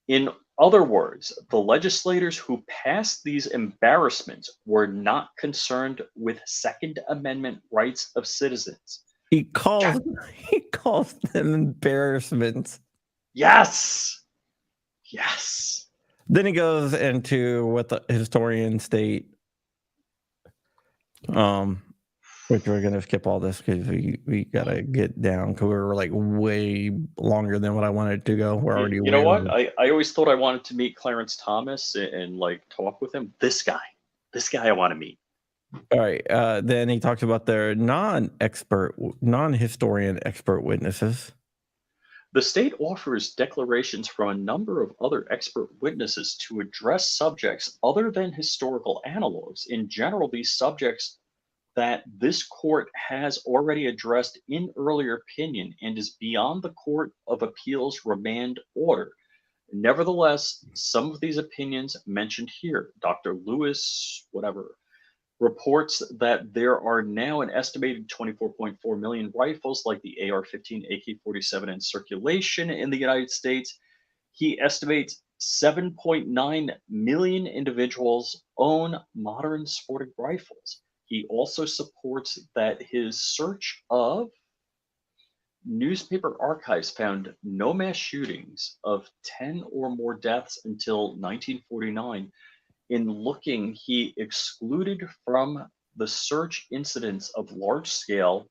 In other words, the legislators who passed these embarrassments were not concerned with Second Amendment rights of citizens. He calls them embarrassments. Yes. Then he goes into what the historians state, which we're going to skip all this because we got to get down because we were like way longer than what I wanted to go. We're already You know what? I always thought I wanted to meet Clarence Thomas and like talk with him. This guy I want to meet. All right. Then he talks about their non-historian expert witnesses. The state offers declarations from a number of other expert witnesses to address subjects other than historical analogs. In general, these subjects that this court has already addressed in earlier opinion and is beyond the Court of Appeals remand order. Nevertheless, some of these opinions mentioned here, Dr. Lewis, reports that there are now an estimated 24.4 million rifles like the AR-15, AK-47 in circulation in the United States. He estimates 7.9 million individuals own modern sporting rifles. He also supports that his search of newspaper archives found no mass shootings of 10 or more deaths until 1949. In looking, he excluded from the search incidents of large-scale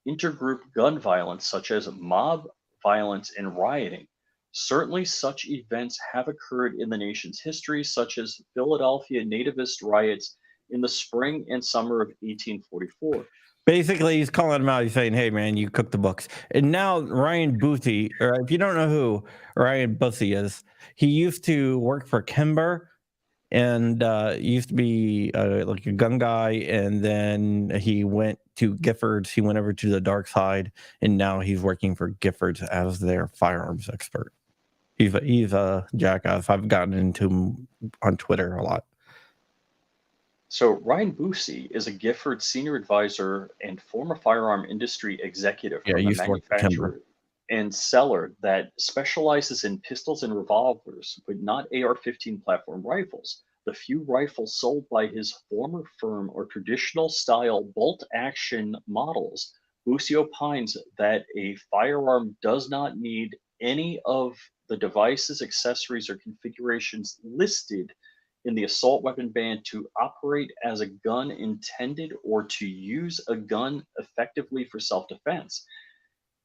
intergroup gun violence, such as mob violence and rioting. Certainly, such events have occurred in the nation's history, such as Philadelphia nativist riots in the spring and summer of 1844. Basically, he's calling him out. He's saying, hey, man, you cooked the books. And now Ryan Boothie, or if you don't know who Ryan Boothie is, he used to work for Kimber and used to be like a gun guy. And then he went to Giffords. He went over to the dark side. And now he's working for Giffords as their firearms expert. He's a jackass. I've gotten into him on Twitter a lot. So Ryan Boosie is a Gifford senior advisor and former firearm industry executive Yeah, from he a used to work for Kimber. manufacturer and seller that specializes in pistols and revolvers, but not AR-15 platform rifles. The few rifles sold by his former firm are traditional style bolt action models. Boosie opines that a firearm does not need any of the devices, accessories, or configurations listed in the assault weapon ban to operate as a gun intended or to use a gun effectively for self defense.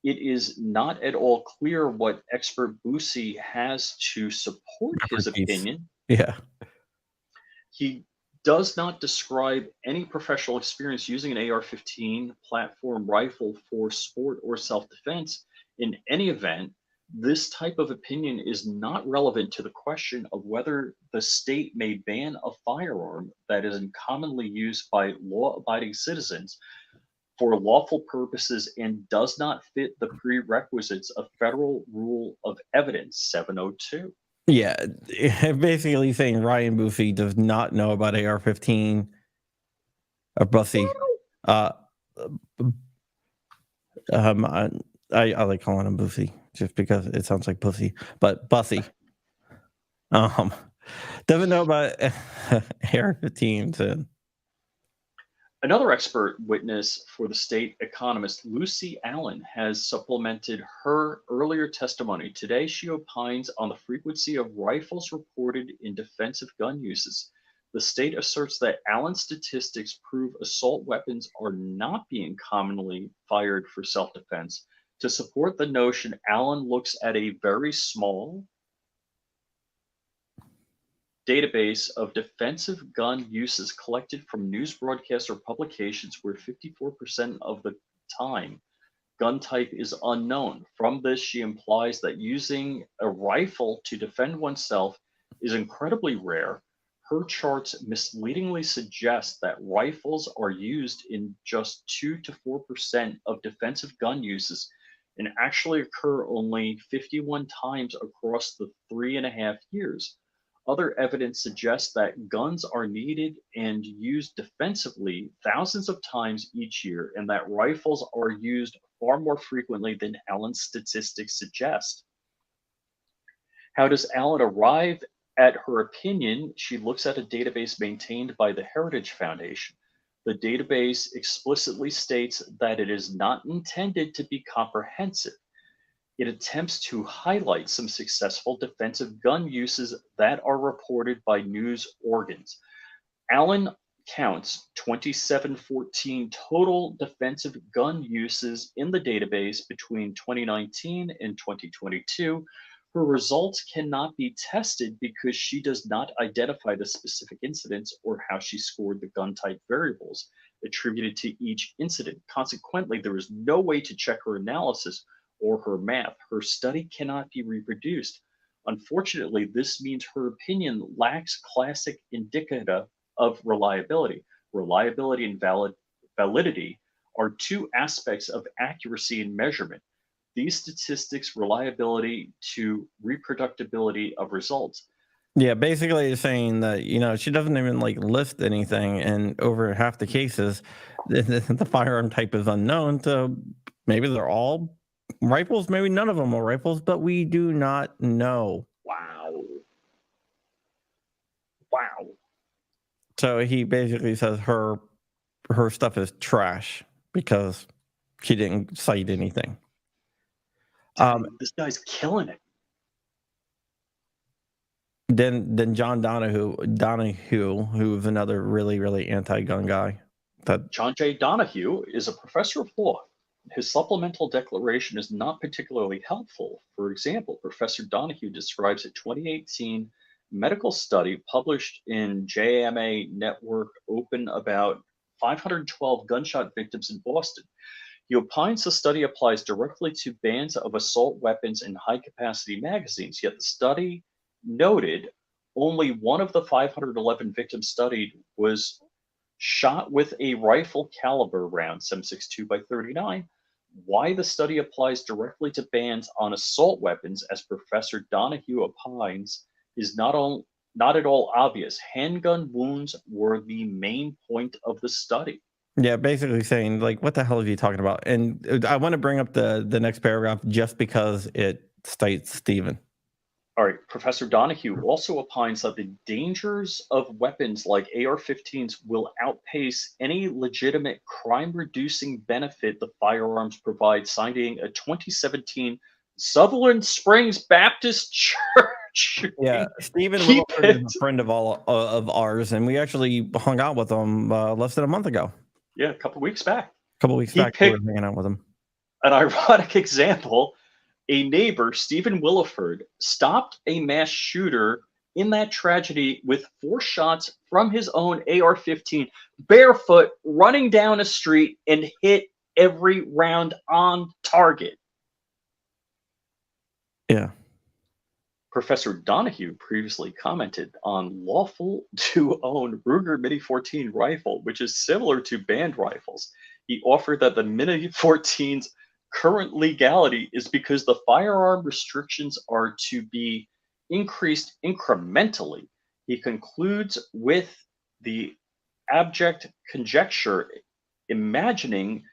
It is not at all clear what expert Boosie has to support his Expertise. opinion. Yeah. He does not describe any professional experience using an AR-15 platform rifle for sport or self-defense. In any event, this type of opinion is not relevant to the question of whether the state may ban a firearm that is commonly used by law-abiding citizens for lawful purposes and does not fit the prerequisites of Federal Rule of Evidence 702. Yeah. Basically saying Ryan Boosie does not know about AR-15 or Bussy. I like calling him Boosie just because it sounds like pussy, but Bussy doesn't know about AR-15s. And Another expert witness for the state economist Lucy Allen has supplemented her earlier testimony. Today, she opines on the frequency of rifles reported in defensive gun uses. The state asserts that Allen's statistics prove assault weapons are not being commonly fired for self defense. To support the notion, Allen looks at a very small database of defensive gun uses collected from news broadcasts or publications where 54% of the time gun type is unknown. From this, she implies that using a rifle to defend oneself is incredibly rare. Her charts misleadingly suggest that rifles are used in just 2 to 4% of defensive gun uses and actually occur only 51 times across the 3.5 years. Other evidence suggests that guns are needed and used defensively thousands of times each year, and that rifles are used far more frequently than Allen's statistics suggest. How does Allen arrive at her opinion? She looks at a database maintained by the Heritage Foundation. The database explicitly states that it is not intended to be comprehensive. It attempts to highlight some successful defensive gun uses that are reported by news organs. Allen counts 2714 total defensive gun uses in the database between 2019 and 2022. Her results cannot be tested because she does not identify the specific incidents or how she scored the gun type variables attributed to each incident. Consequently, there is no way to check her analysis or her math. Her study cannot be reproduced. Unfortunately, this means her opinion lacks classic indicator of reliability. Reliability and validity are two aspects of accuracy and measurement. These statistics, reliability to reproducibility of results. yeah, basically it's saying that she doesn't even like list anything, and over half the cases, the firearm type is unknown. So maybe they're all rifles, maybe none of them are rifles, but we do not know. Wow. Wow. So he basically says her stuff is trash because she didn't cite anything. This guy's killing it. Then John Donahue, who's another really, really anti-gun guy. John J. Donahue is a professor of law. His supplemental declaration is not particularly helpful. For example, Professor Donahue describes a 2018 medical study published in JMA Network Open about 512 gunshot victims in Boston. He opines the study applies directly to bans of assault weapons and high capacity magazines, yet the study noted only one of the 511 victims studied was shot with a rifle caliber round 7.62 by 39. Why the study applies directly to bans on assault weapons, as Professor Donahue opines, is not at all obvious. Handgun wounds were the main point of the study. Yeah, basically saying like, what the hell are you talking about? And I want to bring up the next paragraph just because it states Stephen. All right, Professor Donahue also opines that the dangers of weapons like AR-15s will outpace any legitimate crime-reducing benefit the firearms provide, citing a 2017 Sutherland Springs Baptist Church. Yeah, Stephen Keep Williford is it. a friend of all of ours, and we actually hung out with him less than a month ago. Yeah, a couple weeks back. A couple weeks He back, we were picked hanging out with him. an ironic example. A neighbor, Stephen Williford, stopped a mass shooter in that tragedy with 4 shots from his own AR-15, barefoot, running down a street, and hit every round on target. Yeah. Professor Donahue previously commented on lawful to own Ruger Mini 14 rifle, which is similar to banned rifles. He offered that the Mini 14's current legality is because the firearm restrictions are to be increased incrementally. He concludes with the abject conjecture, imagining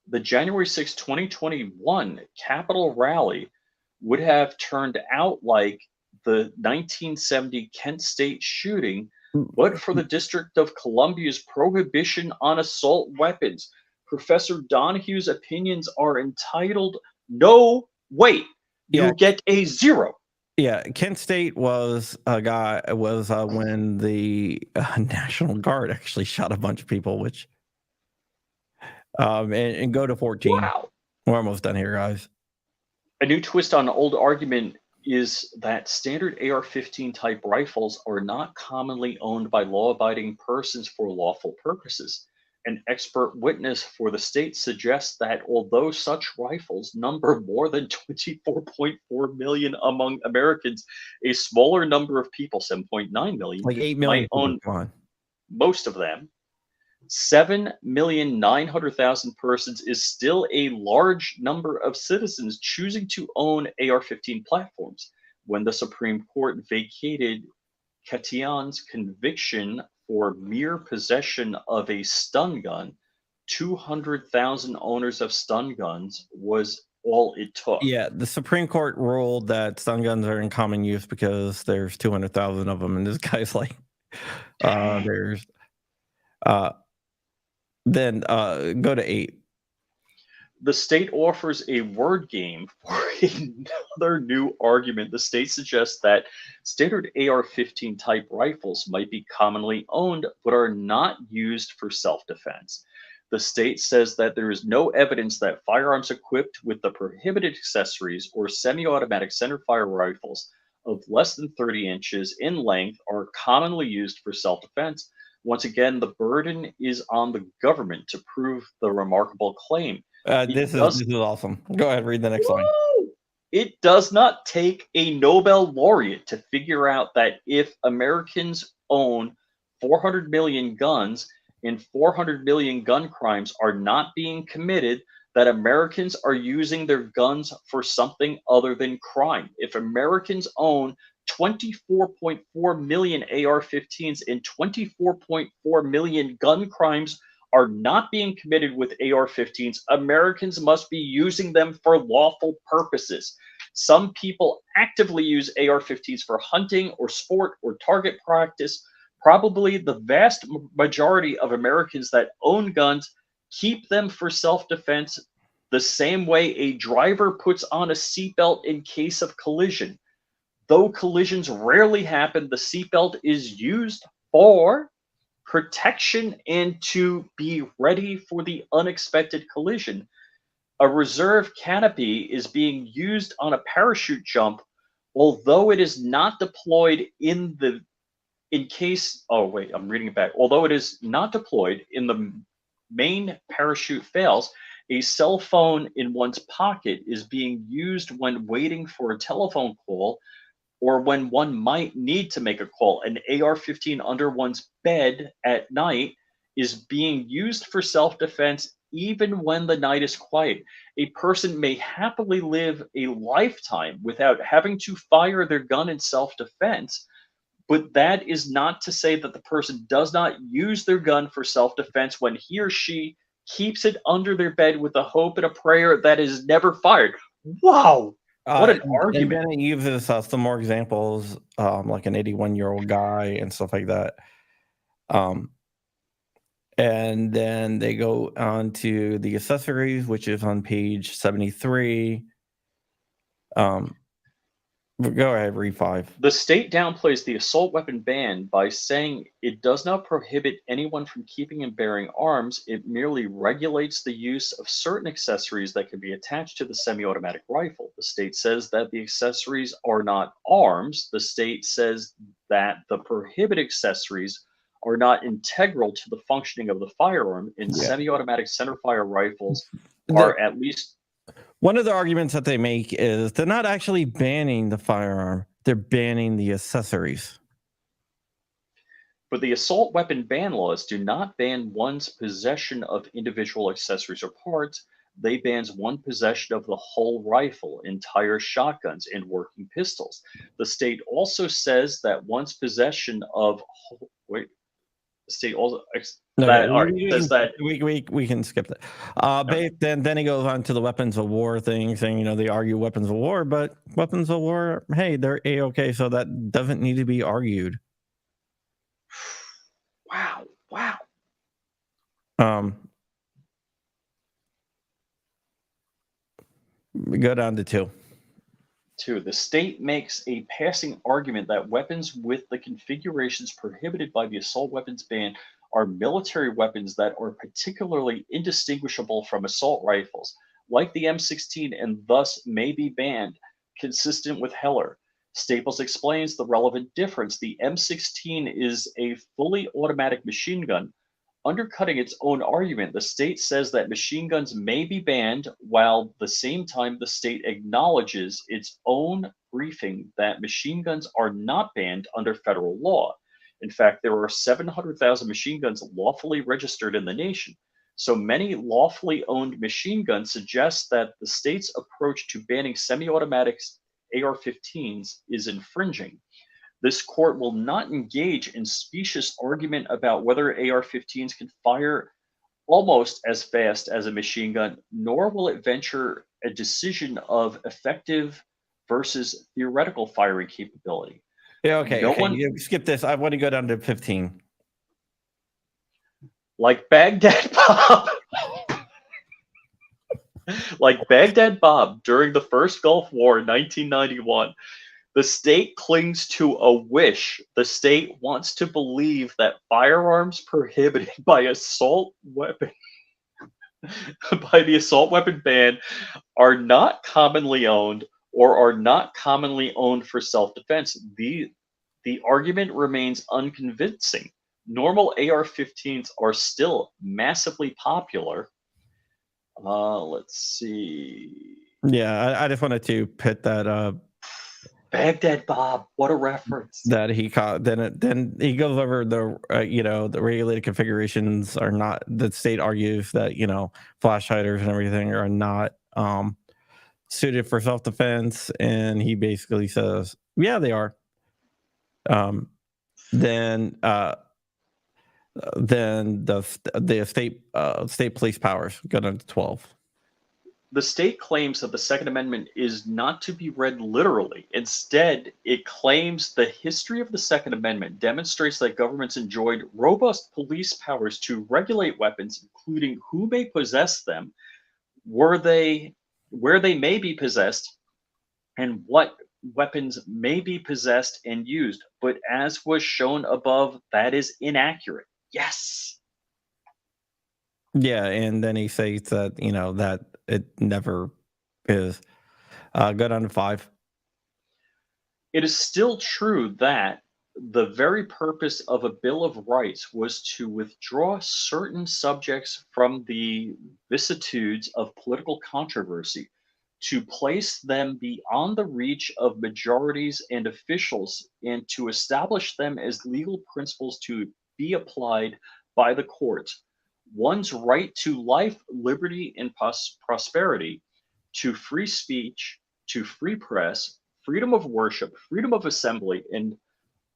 the January 6, 2021 Capitol rally would have turned out like the 1970 Kent State shooting, but for the District of Columbia's prohibition on assault weapons. Professor Donahue's opinions are entitled "No Wait." Yeah. You get a 0. Yeah, Kent State was when the National Guard actually shot a bunch of people, which and go to 14. Wow. We're almost done here, guys. A new twist on an old argument is that standard AR-15 type rifles are not commonly owned by law-abiding persons for lawful purposes. An expert witness for the state suggests that although such rifles number more than 24.4 million among Americans, a smaller number of people, 7.9 million, Like 8 might million people. own Come on. most of them. 7,900,000 persons is still a large number of citizens choosing to own AR-15 platforms. When the Supreme Court vacated Katian's conviction for mere possession of a stun gun, 200,000 owners of stun guns was all it took. Yeah, the Supreme Court ruled that stun guns are in common use because there's 200,000 of them, and this guy's like, there's, then go to 8. The state offers a word game for another new argument. The state suggests that standard AR-15 type rifles might be commonly owned but are not used for self-defense. The state says that there is no evidence that firearms equipped with the prohibited accessories or semi-automatic centerfire rifles of less than 30 inches in length are commonly used for self-defense. Once again, the burden is on the government to prove the remarkable claim. This is awesome. Go ahead, read the next line. It does not take a Nobel laureate to figure out that if Americans own 400 million guns and 400 million gun crimes are not being committed, that Americans are using their guns for something other than crime. If Americans own 24.4 million AR-15s and 24.4 million gun crimes are not being committed with AR-15s, Americans must be using them for lawful purposes. Some people actively use AR-15s for hunting or sport or target practice. Probably the vast majority of Americans that own guns keep them for self-defense the same way a driver puts on a seatbelt in case of collision. Though collisions rarely happen, the seatbelt is used for protection and to be ready for the unexpected collision. A reserve canopy is being used on a parachute jump, although it is not deployed although it is not deployed in the main parachute fails, a cell phone in one's pocket is being used when waiting for a telephone call or when one might need to make a call. An AR-15 under one's bed at night is being used for self-defense even when the night is quiet. A person may happily live a lifetime without having to fire their gun in self-defense, but that is not to say that the person does not use their gun for self-defense when he or she keeps it under their bed with a hope and a prayer that is never fired. Wow, what an And argument. then it uses some more examples, like an 81-year-old guy and stuff like that. And then they go on to the accessories, which is on page 73. Go ahead, read 5. The state downplays the assault weapon ban by saying it does not prohibit anyone from keeping and bearing arms. It merely regulates the use of certain accessories that can be attached to the semi-automatic rifle. The state says that the accessories are not arms. The state says that the prohibited accessories are not integral to the functioning of the firearm, and Yeah. semi-automatic centerfire rifles The- are at least One of the arguments that they make is they're not actually banning the firearm, they're banning the accessories. But the assault weapon ban laws do not ban one's possession of individual accessories or parts. They ban one possession of the whole rifle, entire shotguns, and working pistols. The state also says that one's possession of the state also that all right, says that we can skip that. Then he goes on to the weapons of war thing, saying they argue weapons of war, but weapons of war, hey, they're a-okay, so that doesn't need to be argued. wow. We go down to 2. 2. The state makes a passing argument that weapons with the configurations prohibited by the assault weapons ban are military weapons that are particularly indistinguishable from assault rifles, like the M16, and thus may be banned, consistent with Heller. Staples explains the relevant difference. The M16 is a fully automatic machine gun. Undercutting its own argument, the state says that machine guns may be banned, while at the same time the state acknowledges its own briefing that machine guns are not banned under federal law. In fact, there are 700,000 machine guns lawfully registered in the nation. So many lawfully owned machine guns suggest that the state's approach to banning semi-automatic AR-15s is infringing. This court will not engage in specious argument about whether AR-15s can fire almost as fast as a machine gun, nor will it venture a decision of effective versus theoretical firing capability. Yeah, okay. No one, You skip this. I want to go down to 15. like Baghdad Bob, like Baghdad Bob during the first Gulf War in 1991. The state clings to a wish. The state wants to believe that firearms prohibited by assault weapon by the assault weapon ban are not commonly owned or are not commonly owned for self-defense. The argument remains unconvincing. Normal AR-15s are still massively popular. Let's see. Yeah, I just wanted to put that up. Baghdad Bob, what a reference! That he caught. Then he goes over the the regulated configurations are not. The state argues that flash hiders and everything are not suited for self defense, and he basically says, yeah, they are. Then the state police powers go down to 12. The state claims that the Second Amendment is not to be read literally. Instead, it claims the history of the Second Amendment demonstrates that governments enjoyed robust police powers to regulate weapons, including who may possess them, where they may be possessed, and what weapons may be possessed and used. But as was shown above, that is inaccurate. Yes. Yeah, and then he says that that it never is. Go down to 5. It is still true that the very purpose of a Bill of Rights was to withdraw certain subjects from the vicissitudes of political controversy, to place them beyond the reach of majorities and officials, and to establish them as legal principles to be applied by the courts. one's right to life, liberty, and prosperity, to free speech, to free press, freedom of worship, freedom of assembly, and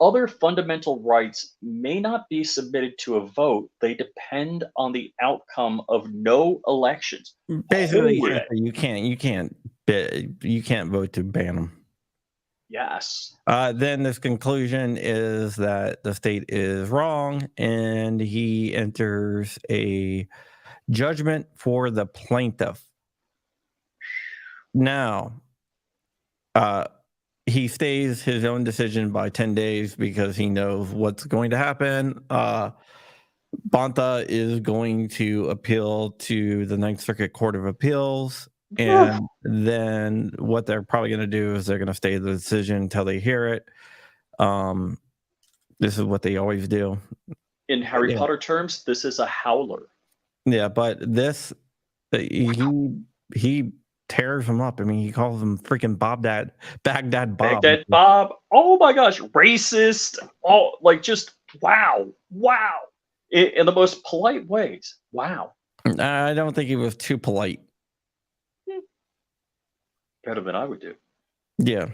other fundamental rights may not be submitted to a vote. They depend on the outcome of no elections. Basically, Holy you can't vote to ban them. yes. Then this conclusion is that the state is wrong, and he enters a judgment for the plaintiff. Now, he stays his own decision by 10 days because he knows what's going to happen. Banta is going to appeal to the Ninth Circuit Court of Appeals. And then what they're probably going to do is they're going to stay the decision until they hear it. This is what they always do. In Harry Potter terms, this is a howler. Yeah, but this, he tears him up. I mean, he calls him freaking Baghdad Bob. Baghdad Bob. Oh my gosh, racist. Oh, like just wow. In the most polite ways. Wow. I don't think he was too polite. Better than I would do. Yeah.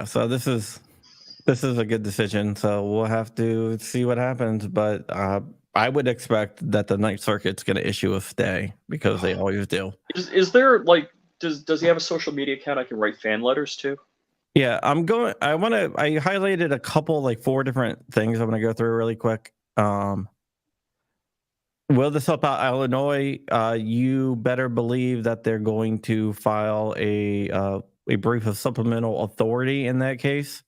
So this is a good decision. So we'll have to see what happens. But I would expect that the Ninth Circuit's going to issue a stay because they always do. Is there like does he have a social media account I can write fan letters to? Yeah, I highlighted a couple, like 4 different things I'm going to go through really quick. Will this help out Illinois? You better believe that they're going to file a brief of supplemental authority in that case.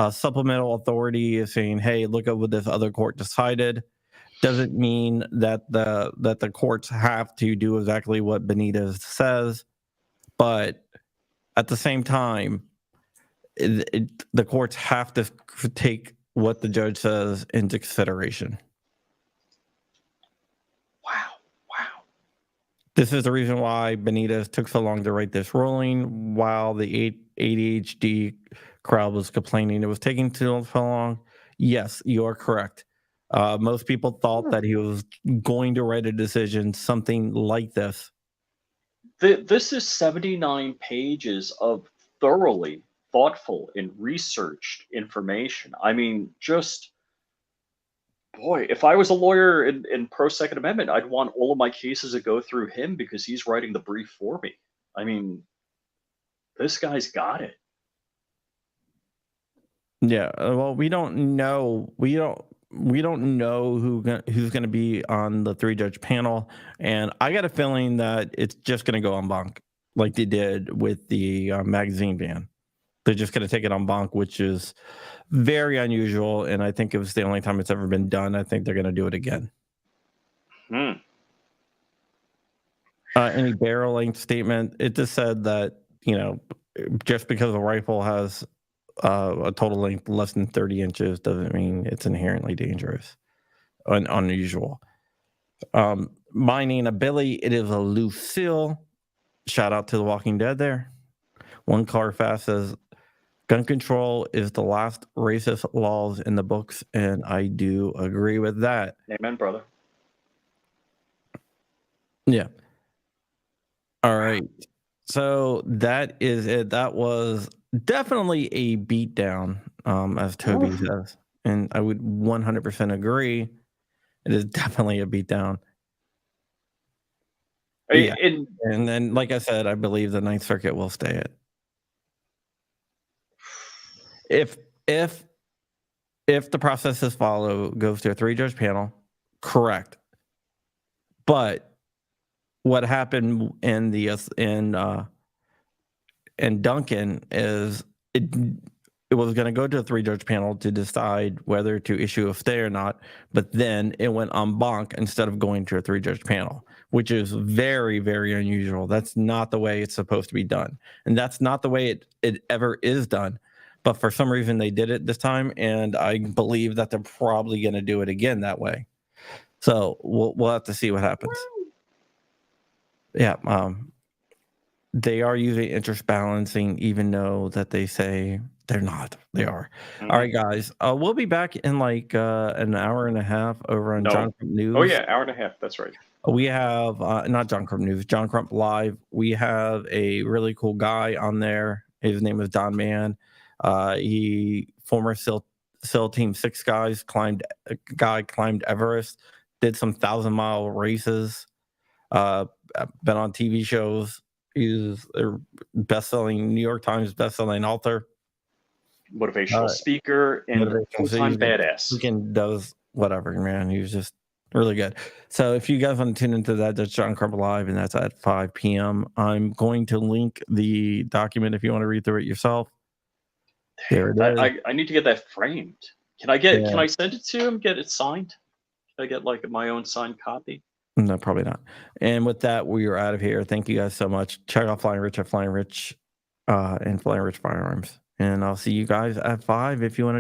Supplemental authority is saying, hey, look at what this other court decided. Doesn't mean that the courts have to do exactly what Benitez says, but at the same time, the courts have to take what the judge says into consideration. Wow. This is the reason why Benitez took so long to write this ruling while the ADHD crowd was complaining it was taking too long. Yes, you are correct. Most people thought that he was going to write a decision, something like this. This is 79 pages of thoroughly thoughtful and researched information. I mean, just boy, if I was a lawyer in pro Second Amendment, I'd want all of my cases to go through him because he's writing the brief for me. I mean, this guy's got it. Yeah. Well, we don't know. We don't know who's going to be on the 3-judge panel, and I got a feeling that it's just going to go en banc like they did with the magazine ban. They're just going to take it en banc, which is very unusual, and I think it was the only time it's ever been done. I think they're going to do it again. Any barrel length statement, it just said that, just because a rifle has a total length less than 30 inches doesn't mean it's inherently dangerous and unusual. Mining a Billy, it is a Lucille. Shout out to The Walking Dead there. One Car Fast says, gun control is the last racist laws in the books, and I do agree with that. Amen, brother. Yeah. All right. So that is it. That was definitely a beatdown, as Toby says. And I would 100% agree. It is definitely a beatdown. Yeah. And then, like I said, I believe the Ninth Circuit will stay it. If the process is followed, goes to a 3-judge panel, correct. But what happened in Duncan is it was going to go to a 3-judge panel to decide whether to issue a stay or not, but then it went en banc instead of going to a 3-judge panel, which is very, very unusual. That's not the way it's supposed to be done, and that's not the way it ever is done. But for some reason, they did it this time, and I believe that they're probably going to do it again that way. So we'll have to see what happens. Yeah, they are using interest balancing, even though that they say They're not. They are. All Mhm. right, guys. We'll be back in like an hour and a half over on John No. Crump News. Oh yeah, hour and a half. That's right. We have not John Crump News, John Crump Live. We have a really cool guy on there. His name is Don Mann. He former SEAL Team 6 climbed Everest, did some 1,000-mile races, been on TV shows. He's a New York Times best-selling author. Motivational speaker and full-time badass. Freaking does whatever, man. He was just really good. So if you guys want to tune into that, that's John Crump Live, and that's at 5 p.m. I'm going to link the document if you want to read through it yourself. There it is. I need to get that framed. Can I send it to him? Get it signed? Can I get like my own signed copy? No, probably not. And with that, we are out of here. Thank you guys so much. Check out Flying Rich at Flying Rich and Flying Rich Firearms. And I'll see you guys at 5 if you want to